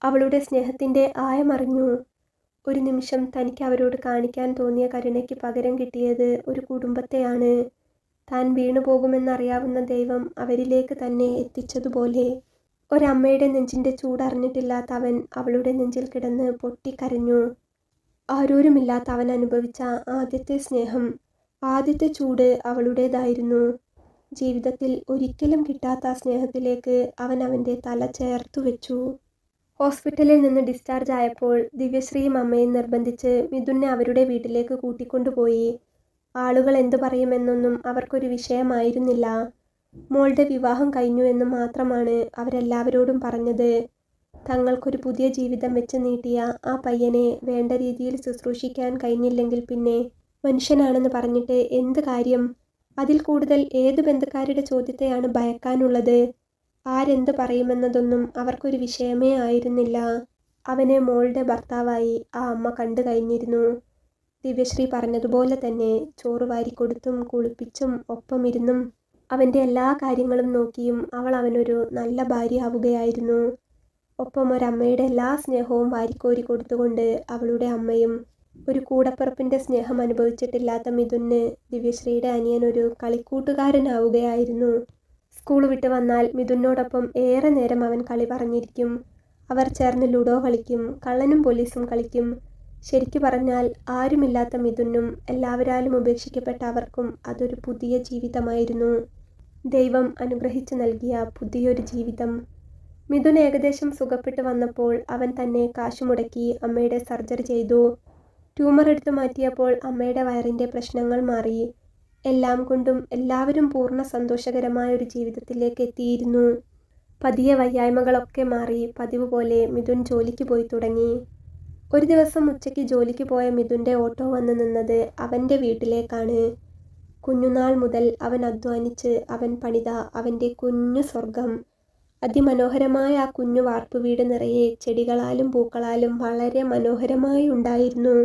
അവളുടെ സ്നേഹത്തിൻ്റെ ആയമറിഞ്ഞു. ഒരു നിമിഷം തനിക്ക് അവരോട് കാണിക്കാൻ തോന്നിയ കരുണയ്ക്ക് പകരം കിട്ടിയത് ഒരു കുടുംബത്തെയാണ്. താൻ വീണുപോകുമെന്നറിയാവുന്ന ദൈവം അവരിലേക്ക് തന്നെ എത്തിച്ചതുപോലെ. ഒരമ്മയുടെ നെഞ്ചിൻ്റെ ചൂടറിഞ്ഞിട്ടില്ലാത്ത അവൻ അവളുടെ നെഞ്ചിൽ കിടന്ന് പൊട്ടിക്കരഞ്ഞു. ആരോരുമില്ലാത്ത അവൻ അനുഭവിച്ച ആദ്യത്തെ സ്നേഹം, ആദ്യത്തെ ചൂട് അവളുടേതായിരുന്നു. ജീവിതത്തിൽ ഒരിക്കലും കിട്ടാത്ത ആ സ്നേഹത്തിലേക്ക് അവൻ അവൻ്റെ തല ചേർത്തു വെച്ചു. ഹോസ്പിറ്റലിൽ നിന്ന് ഡിസ്ചാർജ് ആയപ്പോൾ ദിവ്യശ്രീയും അമ്മയും നിർബന്ധിച്ച് മിഥുനെ അവരുടെ വീട്ടിലേക്ക് കൂട്ടിക്കൊണ്ടുപോയി. ആളുകൾ എന്തു പറയുമെന്നൊന്നും അവർക്കൊരു വിഷയമായിരുന്നില്ല. മോളുടെ വിവാഹം കഴിഞ്ഞു എന്ന് മാത്രമാണ് അവരെല്ലാവരോടും പറഞ്ഞത്. തങ്ങൾക്കൊരു പുതിയ ജീവിതം വെച്ച് നീട്ടിയ ആ പയ്യനെ വേണ്ട രീതിയിൽ ശുശ്രൂഷിക്കാൻ കഴിഞ്ഞില്ലെങ്കിൽ പിന്നെ മനുഷ്യനാണെന്ന് പറഞ്ഞിട്ട് എന്ത് കാര്യം? അതിൽ കൂടുതൽ ഏത് ബന്ധുക്കാരുടെ ചോദ്യത്തെയാണ് ഭയക്കാനുള്ളത്? ആരെന്ത് പറയുമെന്നതൊന്നും അവർക്കൊരു വിഷയമേ ആയിരുന്നില്ല. അവനെ മോളുടെ ഭർത്താവായി ആ അമ്മ കണ്ടു കഴിഞ്ഞിരുന്നു. ദിവ്യശ്രീ പറഞ്ഞതുപോലെ തന്നെ ചോറ് വാരിക്കൊടുത്തും കുളിപ്പിച്ചും ഒപ്പമിരുന്നും അവൻ്റെ എല്ലാ കാര്യങ്ങളും നോക്കിയും അവൾ അവനൊരു നല്ല ഭാര്യയാവുകയായിരുന്നു. ഒപ്പം ഒരമ്മയുടെ എല്ലാ സ്നേഹവും വാരിക്കോരി കൊടുത്തുകൊണ്ട് അവളുടെ അമ്മയും. ഒരു കൂടപ്പിറപ്പിൻ്റെ സ്നേഹം അനുഭവിച്ചിട്ടില്ലാത്ത മിഥുന് ദിവ്യശ്രീയുടെ അനിയൻ ഒരു കളിക്കൂട്ടുകാരനാവുകയായിരുന്നു. സ്കൂൾ വിട്ട് വന്നാൽ മിഥുനോടൊപ്പം ഏറെ നേരം അവൻ കളി പറഞ്ഞിരിക്കും. അവർ ചേർന്ന് ലുഡോ കളിക്കും, കള്ളനും പോലീസും കളിക്കും. ശരിക്കു പറഞ്ഞാൽ ആരുമില്ലാത്ത മിഥുനും എല്ലാവരാലും ഉപേക്ഷിക്കപ്പെട്ട അവർക്കും അതൊരു പുതിയ ജീവിതമായിരുന്നു. ദൈവം അനുഗ്രഹിച്ചു നൽകിയ പുതിയൊരു ജീവിതം. മിഥുൻ ഏകദേശം സുഖപ്പെട്ടു വന്നപ്പോൾ അവൻ തന്നെ കാശുമുടക്കി അമ്മയുടെ സർജറി ചെയ്തു. ട്യൂമർ എടുത്തു മാറ്റിയപ്പോൾ അമ്മയുടെ വയറിൻ്റെ പ്രശ്നങ്ങൾ മാറി. എല്ലാം കൊണ്ടും എല്ലാവരും പൂർണ്ണ സന്തോഷകരമായ ഒരു ജീവിതത്തിലേക്ക് എത്തിയിരുന്നു. പതിയെ വയ്യായ്മകളൊക്കെ മാറി പതിവ് പോലെ മിഥുൻ ജോലിക്ക് പോയി തുടങ്ങി. ഒരു ദിവസം ഉച്ചയ്ക്ക് ജോലിക്ക് പോയ മിഥുൻ്റെ ഓട്ടോ വന്ന് നിന്നത് അവൻ്റെ വീട്ടിലേക്കാണ്. കുഞ്ഞുനാൾ മുതൽ അവൻ അധ്വാനിച്ച് അവൻ പണിത അവൻ്റെ കുഞ്ഞു സ്വർഗം. അതിമനോഹരമായ ആ കുഞ്ഞു വാർപ്പ് വീട് നിറയെ ചെടികളാലും പൂക്കളാലും വളരെ മനോഹരമായി ഉണ്ടായിരുന്നു.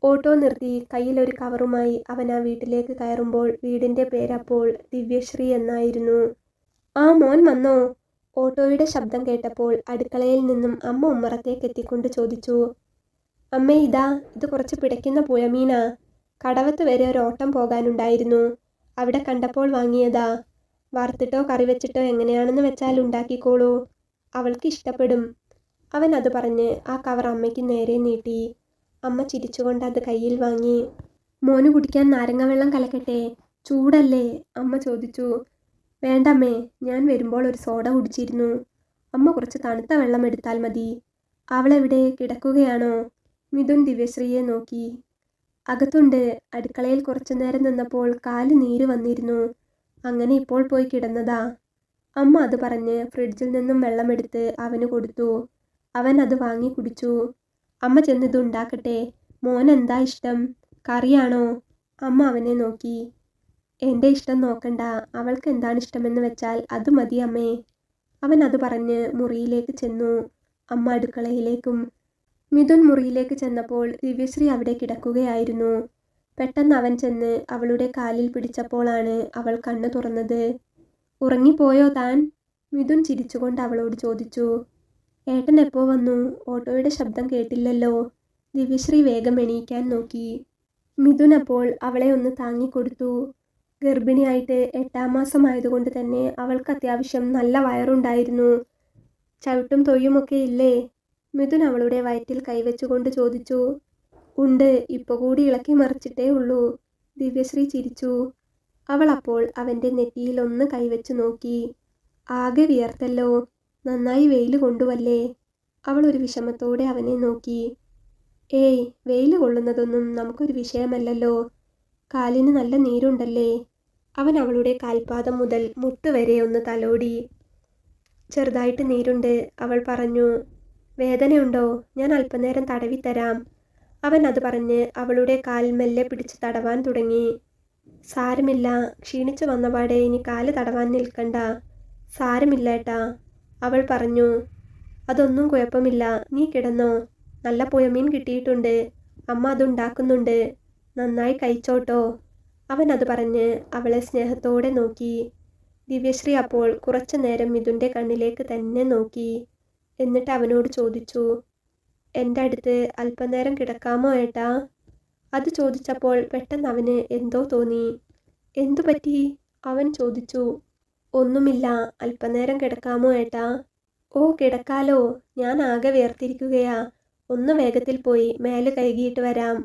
ഓട്ടോ നിർത്തി കയ്യിലൊരു കവറുമായി അവൻ ആ വീട്ടിലേക്ക് കയറുമ്പോൾ വീടിൻ്റെ പേരപ്പോൾ ദിവ്യശ്രീ എന്നായിരുന്നു. ആ മോൻ വന്നോ? ഓട്ടോയുടെ ശബ്ദം കേട്ടപ്പോൾ അടുക്കളയിൽ നിന്നും അമ്മ ഉമ്മറത്തേക്ക് എത്തിക്കൊണ്ട് ചോദിച്ചു. അമ്മേ, ഇത് കുറച്ച് പിടയ്ക്കുന്ന പുഴമീനാ. കടവത്ത് വരെ ഒരു ഓട്ടം പോകാനുണ്ടായിരുന്നു. അവിടെ കണ്ടപ്പോൾ വാങ്ങിയതാ. വറുത്തിട്ടോ കറി വെച്ചിട്ടോ എങ്ങനെയാണെന്ന് വെച്ചാൽ ഉണ്ടാക്കിക്കോളൂ, അവൾക്ക് ഇഷ്ടപ്പെടും. അവൻ അത് പറഞ്ഞ് ആ കവർ അമ്മയ്ക്ക് നേരെ നീട്ടി. അമ്മ ചിരിച്ചുകൊണ്ട് അത് കയ്യിൽ വാങ്ങി. മോന് കുടിക്കാൻ നാരങ്ങ വെള്ളം കലക്കട്ടെ? ചൂടല്ലേ? അമ്മ ചോദിച്ചു. വേണ്ടമ്മേ, ഞാൻ വരുമ്പോൾ ഒരു സോഡ കുടിച്ചിരുന്നു. അമ്മ കുറച്ച് തണുത്ത വെള്ളം എടുത്താൽ മതി. അവളെവിടെ, കിടക്കുകയാണോ? മിഥുൻ ദിവ്യശ്രീയെ നോക്കി. അകത്തുണ്ട്. അടുക്കളയിൽ കുറച്ചു നേരം നിന്നപ്പോൾ കാല് നീര് വന്നിരുന്നു. അങ്ങനെ ഇപ്പോൾ പോയി കിടന്നതാ. അമ്മ അത് പറഞ്ഞ് ഫ്രിഡ്ജിൽ നിന്നും വെള്ളമെടുത്ത് അവന് കൊടുത്തു. അവൻ അത് വാങ്ങി കുടിച്ചു. അമ്മ ചെന്നിത് ഉണ്ടാക്കട്ടെ? മോൻ എന്താ ഇഷ്ടം? കറിയാണോ? അമ്മ അവനെ നോക്കി. എൻ്റെ ഇഷ്ടം നോക്കണ്ട, അവൾക്ക് എന്താണ് ഇഷ്ടമെന്ന് വെച്ചാൽ അത് മതി അമ്മേ. അവൻ അത് പറഞ്ഞ് മുറിയിലേക്ക് ചെന്നു. അമ്മ അടുക്കളയിലേക്കും. മിഥുൻ മുറിയിലേക്ക് ചെന്നപ്പോൾ ദിവ്യശ്രീ അവിടെ കിടക്കുകയായിരുന്നു. പെട്ടെന്ന് അവൻ ചെന്ന് അവളുടെ കാലിൽ പിടിച്ചപ്പോഴാണ് അവൾ കണ്ണു തുറന്നത്. ഉറങ്ങിപ്പോയോ താൻ? മിഥുൻ ചിരിച്ചുകൊണ്ട് അവളോട് ചോദിച്ചു. ഏട്ടൻ എപ്പോ വന്നു? ഓട്ടോയുടെ ശബ്ദം കേട്ടില്ലല്ലോ. ദിവ്യശ്രീ വേഗം എണീക്കാൻ നോക്കി. മിഥുൻ അപ്പോൾ അവളെ ഒന്ന് താങ്ങിക്കൊടുത്തു. ഗർഭിണിയായിട്ട് 8ാം മാസം ആയതുകൊണ്ട് തന്നെ അവൾക്ക് അത്യാവശ്യം നല്ല വയറുണ്ടായിരുന്നു. ചവിട്ടും തൊഴിയുമൊക്കെ ഇല്ലേ? മിഥുൻ അവളുടെ വയറ്റിൽ കൈവച്ചുകൊണ്ട് ചോദിച്ചു. ഉണ്ട്, ഇപ്പോൾ കൂടി ഇളക്കി മറിച്ചിട്ടേ ഉള്ളൂ. ദിവ്യശ്രീ ചിരിച്ചു. അവൾ അപ്പോൾ അവൻ്റെ നെറ്റിയിൽ ഒന്ന് കൈവച്ച് നോക്കി. ആകെ വിയർത്തല്ലോ, നന്നായി വെയിൽ കൊണ്ടുവല്ലേ? അവൾ ഒരു വിഷമത്തോടെ അവനെ നോക്കി. ഏയ്, വെയിൽ കൊള്ളുന്നതൊന്നും നമുക്കൊരു വിഷയമല്ലല്ലോ. കാലിന് നല്ല നീരുണ്ടല്ലേ? അവൻ അവളുടെ കാൽപാദം മുതൽ മുട്ട് വരെ ഒന്ന് തലോടി. ചെറുതായിട്ട് നീരുണ്ട്, അവൾ പറഞ്ഞു. വേദനയുണ്ടോ? ഞാൻ അല്പനേരം തടവിത്തരാം. അവൻ അത് പറഞ്ഞ് അവളുടെ കാൽ മെല്ലെ പിടിച്ച് തടവാൻ തുടങ്ങി. സാരമില്ല, ക്ഷീണിച്ചു വന്നപാടെ ഇനി കാല് തടവാൻ നിൽക്കണ്ട. സാരമില്ലേട്ടാ, അവൾ പറഞ്ഞു. അതൊന്നും കുഴപ്പമില്ല, നീ കിടന്നോ. നല്ല പുഴമീൻ കിട്ടിയിട്ടുണ്ട്. അമ്മ അതുണ്ടാക്കുന്നുണ്ട്. നന്നായി കഴിച്ചോട്ടോ. അവൻ അത് പറഞ്ഞ് അവളെ സ്നേഹത്തോടെ നോക്കി. ദിവ്യശ്രീ അപ്പോൾ കുറച്ചു നേരം മിഥുൻ്റെ കണ്ണിലേക്ക് തന്നെ നോക്കി. എന്നിട്ട് അവനോട് ചോദിച്ചു. എൻ്റെ അടുത്ത് അല്പനേരം കിടക്കാമോ ഏട്ടാ? അത് ചോദിച്ചപ്പോൾ പെട്ടെന്ന് അവന് എന്തോ തോന്നി. എന്തു പറ്റി? അവൻ ചോദിച്ചു. ഒന്നുമില്ല, അല്പനേരം കിടക്കാമോ ഏട്ടാ? ഓ, കിടക്കാലോ. ഞാൻ ആകെ വേർതിരിക്കുകയാ. ഒന്ന് വേഗത്തിൽ പോയി മേല് കഴുകിയിട്ട് വരാം.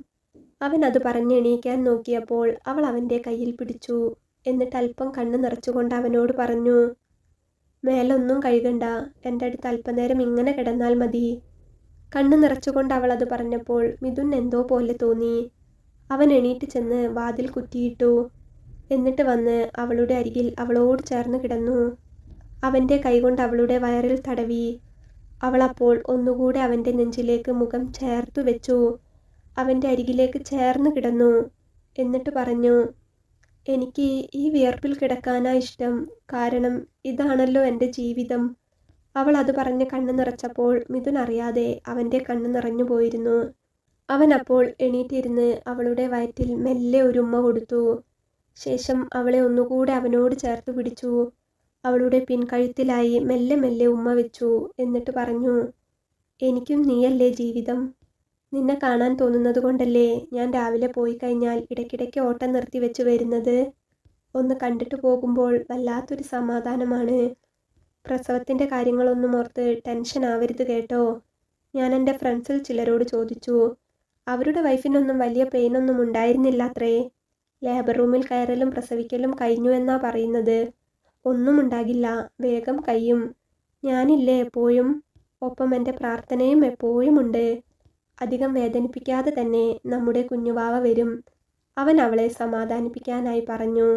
അവൻ അത് പറഞ്ഞ് എണീക്കാൻ നോക്കിയപ്പോൾ അവൾ അവൻ്റെ കയ്യിൽ പിടിച്ചു. എന്നിട്ട് അല്പം കണ്ണ് നിറച്ചുകൊണ്ട് അവനോട് പറഞ്ഞു. മേലൊന്നും കഴുകണ്ട, എൻ്റെ അടുത്ത് അല്പനേരം ഇങ്ങനെ കിടന്നാൽ മതി. കണ്ണ് നിറച്ചുകൊണ്ട് അവൾ അത് പറഞ്ഞപ്പോൾ മിഥുൻ എന്തോ പോലെ തോന്നി. അവൻ എണീറ്റ് ചെന്ന് വാതിൽ കുറ്റിയിട്ടു. എന്നിട്ട് വന്ന് അവളുടെ അരികിൽ അവളോട് ചേർന്ന് കിടന്നു. അവൻ്റെ കൈകൊണ്ട് അവളുടെ വയറിൽ തടവി. അവളപ്പോൾ ഒന്നുകൂടെ അവൻ്റെ നെഞ്ചിലേക്ക് മുഖം ചേർത്തു വെച്ചു. അവൻ്റെ അരികിലേക്ക് ചേർന്ന് കിടന്നു. എന്നിട്ട് പറഞ്ഞു. എനിക്ക് ഈ വിയർപ്പിൽ കിടക്കാനാ ഇഷ്ടം. കാരണം ഇതാണല്ലോ എൻ്റെ ജീവിതം. അവൾ അത് പറഞ്ഞ് കണ്ണ് നിറച്ചപ്പോൾ മിഥുൻ അറിയാതെ അവൻ്റെ കണ്ണ് നിറഞ്ഞു പോയിരുന്നു. അവൻ അപ്പോൾ എണീറ്റിരുന്ന് അവളുടെ വയറ്റിൽ മെല്ലെ ഒരു ഉമ്മ കൊടുത്തു. ശേഷം അവളെ ഒന്നുകൂടെ അവനോട് ചേർത്ത് പിടിച്ചു. അവളുടെ പിൻകഴുത്തിലായി മെല്ലെ മെല്ലെ ഉമ്മ വെച്ചു. എന്നിട്ട് പറഞ്ഞു. എനിക്കും നീയല്ലേ ജീവിതം. നിന്നെ കാണാൻ തോന്നുന്നത് കൊണ്ടല്ലേ ഞാൻ രാവിലെ പോയി കഴിഞ്ഞാൽ ഇടയ്ക്കിടയ്ക്ക് ഓട്ടം നിർത്തി വെച്ച് വരുന്നത്. ഒന്ന് കണ്ടിട്ട് പോകുമ്പോൾ വല്ലാത്തൊരു സമാധാനമാണ്. പ്രസവത്തിൻ്റെ കാര്യങ്ങളൊന്നും ഓർത്ത് ടെൻഷൻ ആവരുത് കേട്ടോ. ഞാൻ എൻ്റെ ഫ്രണ്ട്സിൽ ചിലരോട് ചോദിച്ചു. അവരുടെ വൈഫിനൊന്നും വലിയ പെയിനൊന്നും ഉണ്ടായിരുന്നില്ല അത്രേ. ലേബർ റൂമിൽ കയറലും പ്രസവിക്കലും കഴിഞ്ഞു എന്നാ പറയുന്നത്. ഒന്നും ഉണ്ടാകില്ല, വേഗം കഴിയും. ഞാനില്ലേ എപ്പോഴും. ഒപ്പം എൻ്റെ പ്രാർത്ഥനയും എപ്പോഴും ഉണ്ട്. അധികം വേദനിപ്പിക്കാതെ തന്നെ നമ്മുടെ കുഞ്ഞുവാവ വരും. അവൻ അവളെ സമാധാനിപ്പിക്കാനായി പറഞ്ഞു.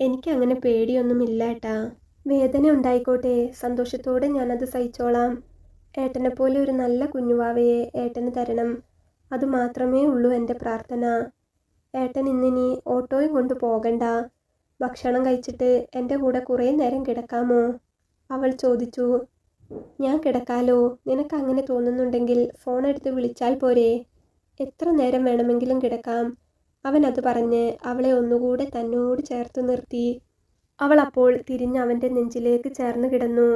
എനിക്കങ്ങനെ പേടിയൊന്നുമില്ല ഏട്ടാ. വേദന ഉണ്ടായിക്കോട്ടെ, സന്തോഷത്തോടെ ഞാനത് സഹിച്ചോളാം. ഏട്ടനെപ്പോലെ ഒരു നല്ല കുഞ്ഞുവാവയെ ഏട്ടന് തരണം. അതുമാത്രമേ ഉള്ളൂ എൻ്റെ പ്രാർത്ഥന. ഏട്ടൻ ഇന്നിനി ഓട്ടോയും കൊണ്ട് പോകണ്ട. ഭക്ഷണം കഴിച്ചിട്ട് എൻ്റെ കൂടെ കുറേ നേരം കിടക്കാമോ? അവൾ ചോദിച്ചു. ഞാൻ കിടക്കാലോ. നിനക്ക് അങ്ങനെ തോന്നുന്നുണ്ടെങ്കിൽ ഫോണെടുത്ത് വിളിച്ചാൽ പോരെ? എത്ര നേരം വേണമെങ്കിലും കിടക്കാം. അവൻ അത് പറഞ്ഞ് അവളെ ഒന്നുകൂടെ തന്നോട് ചേർത്തു നിർത്തി. അവൾ അപ്പോൾ തിരിഞ്ഞ് അവൻ്റെ നെഞ്ചിലേക്ക് ചേർന്ന് കിടന്നു.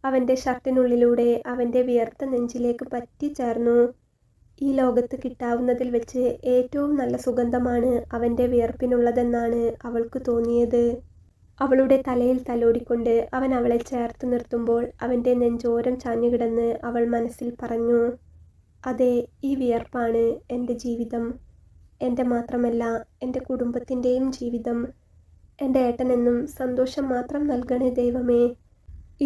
അവൻ്റെ ഷർട്ടിനുള്ളിലൂടെ അവൻ്റെ വിയർത്ത നെഞ്ചിലേക്ക് പറ്റിച്ചേർന്നു. ഈ ലോകത്ത് കിട്ടാവുന്നതിൽ വെച്ച് ഏറ്റവും നല്ല സുഗന്ധമാണ് അവൻ്റെ വിയർപ്പിനുള്ളതെന്നാണ് അവൾക്ക് തോന്നിയത്. അവളുടെ തലയിൽ തലോടിക്കൊണ്ട് അവൻ അവളെ ചേർത്ത് നിർത്തുമ്പോൾ അവൻ്റെ നെഞ്ചോരം ചാഞ്ഞുകിടന്ന് അവൾ മനസ്സിൽ പറഞ്ഞു, അതെ, ഈ വിയർപ്പാണ് എൻ്റെ ജീവിതം. എൻ്റെ മാത്രമല്ല, എൻ്റെ കുടുംബത്തിൻ്റെയും ജീവിതം. എൻ്റെ ഏട്ടനെന്നും സന്തോഷം മാത്രം നൽകണേ ദൈവമേ.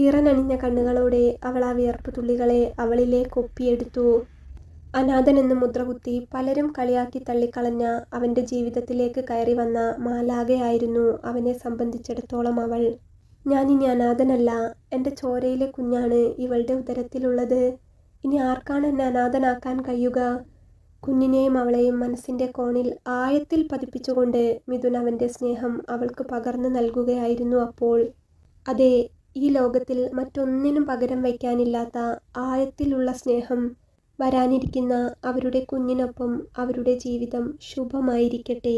ഈറനണിഞ്ഞ കണ്ണുകളോടെ അവൾ ആ വിയർപ്പ് തുള്ളികളെ അവളിലേക്ക് ഒപ്പിയെടുത്തു. അനാഥനെന്ന് മുദ്രകുത്തി പലരും കളിയാക്കി തള്ളിക്കളഞ്ഞ അവൻ്റെ ജീവിതത്തിലേക്ക് കയറി വന്ന മാലാഖയായിരുന്നു അവനെ സംബന്ധിച്ചിടത്തോളം അവൾ. ഞാനിനി അനാഥനല്ല. എൻ്റെ ചോരയിലെ കുഞ്ഞാണ് ഇവളുടെ ഉദരത്തിലുള്ളത്. ഇനി ആർക്കാണ് എന്നെ അനാഥനാക്കാൻ കഴിയുക? കുഞ്ഞിനെയും അവളെയും മനസ്സിൻ്റെ കോണിൽ ആഴത്തിൽ പതിപ്പിച്ചുകൊണ്ട് മിഥുൻ അവൻ്റെ സ്നേഹം അവൾക്ക് പകർന്നു നൽകുകയായിരുന്നു അപ്പോൾ. അതെ, ഈ ലോകത്തിൽ മറ്റൊന്നിനും പകരം വയ്ക്കാനില്ലാത്ത ആഴത്തിലുള്ള സ്നേഹം. വരാനിരിക്കുന്ന അവരുടെ കുഞ്ഞിനൊപ്പം അവരുടെ ജീവിതം ശുഭമായിരിക്കട്ടെ.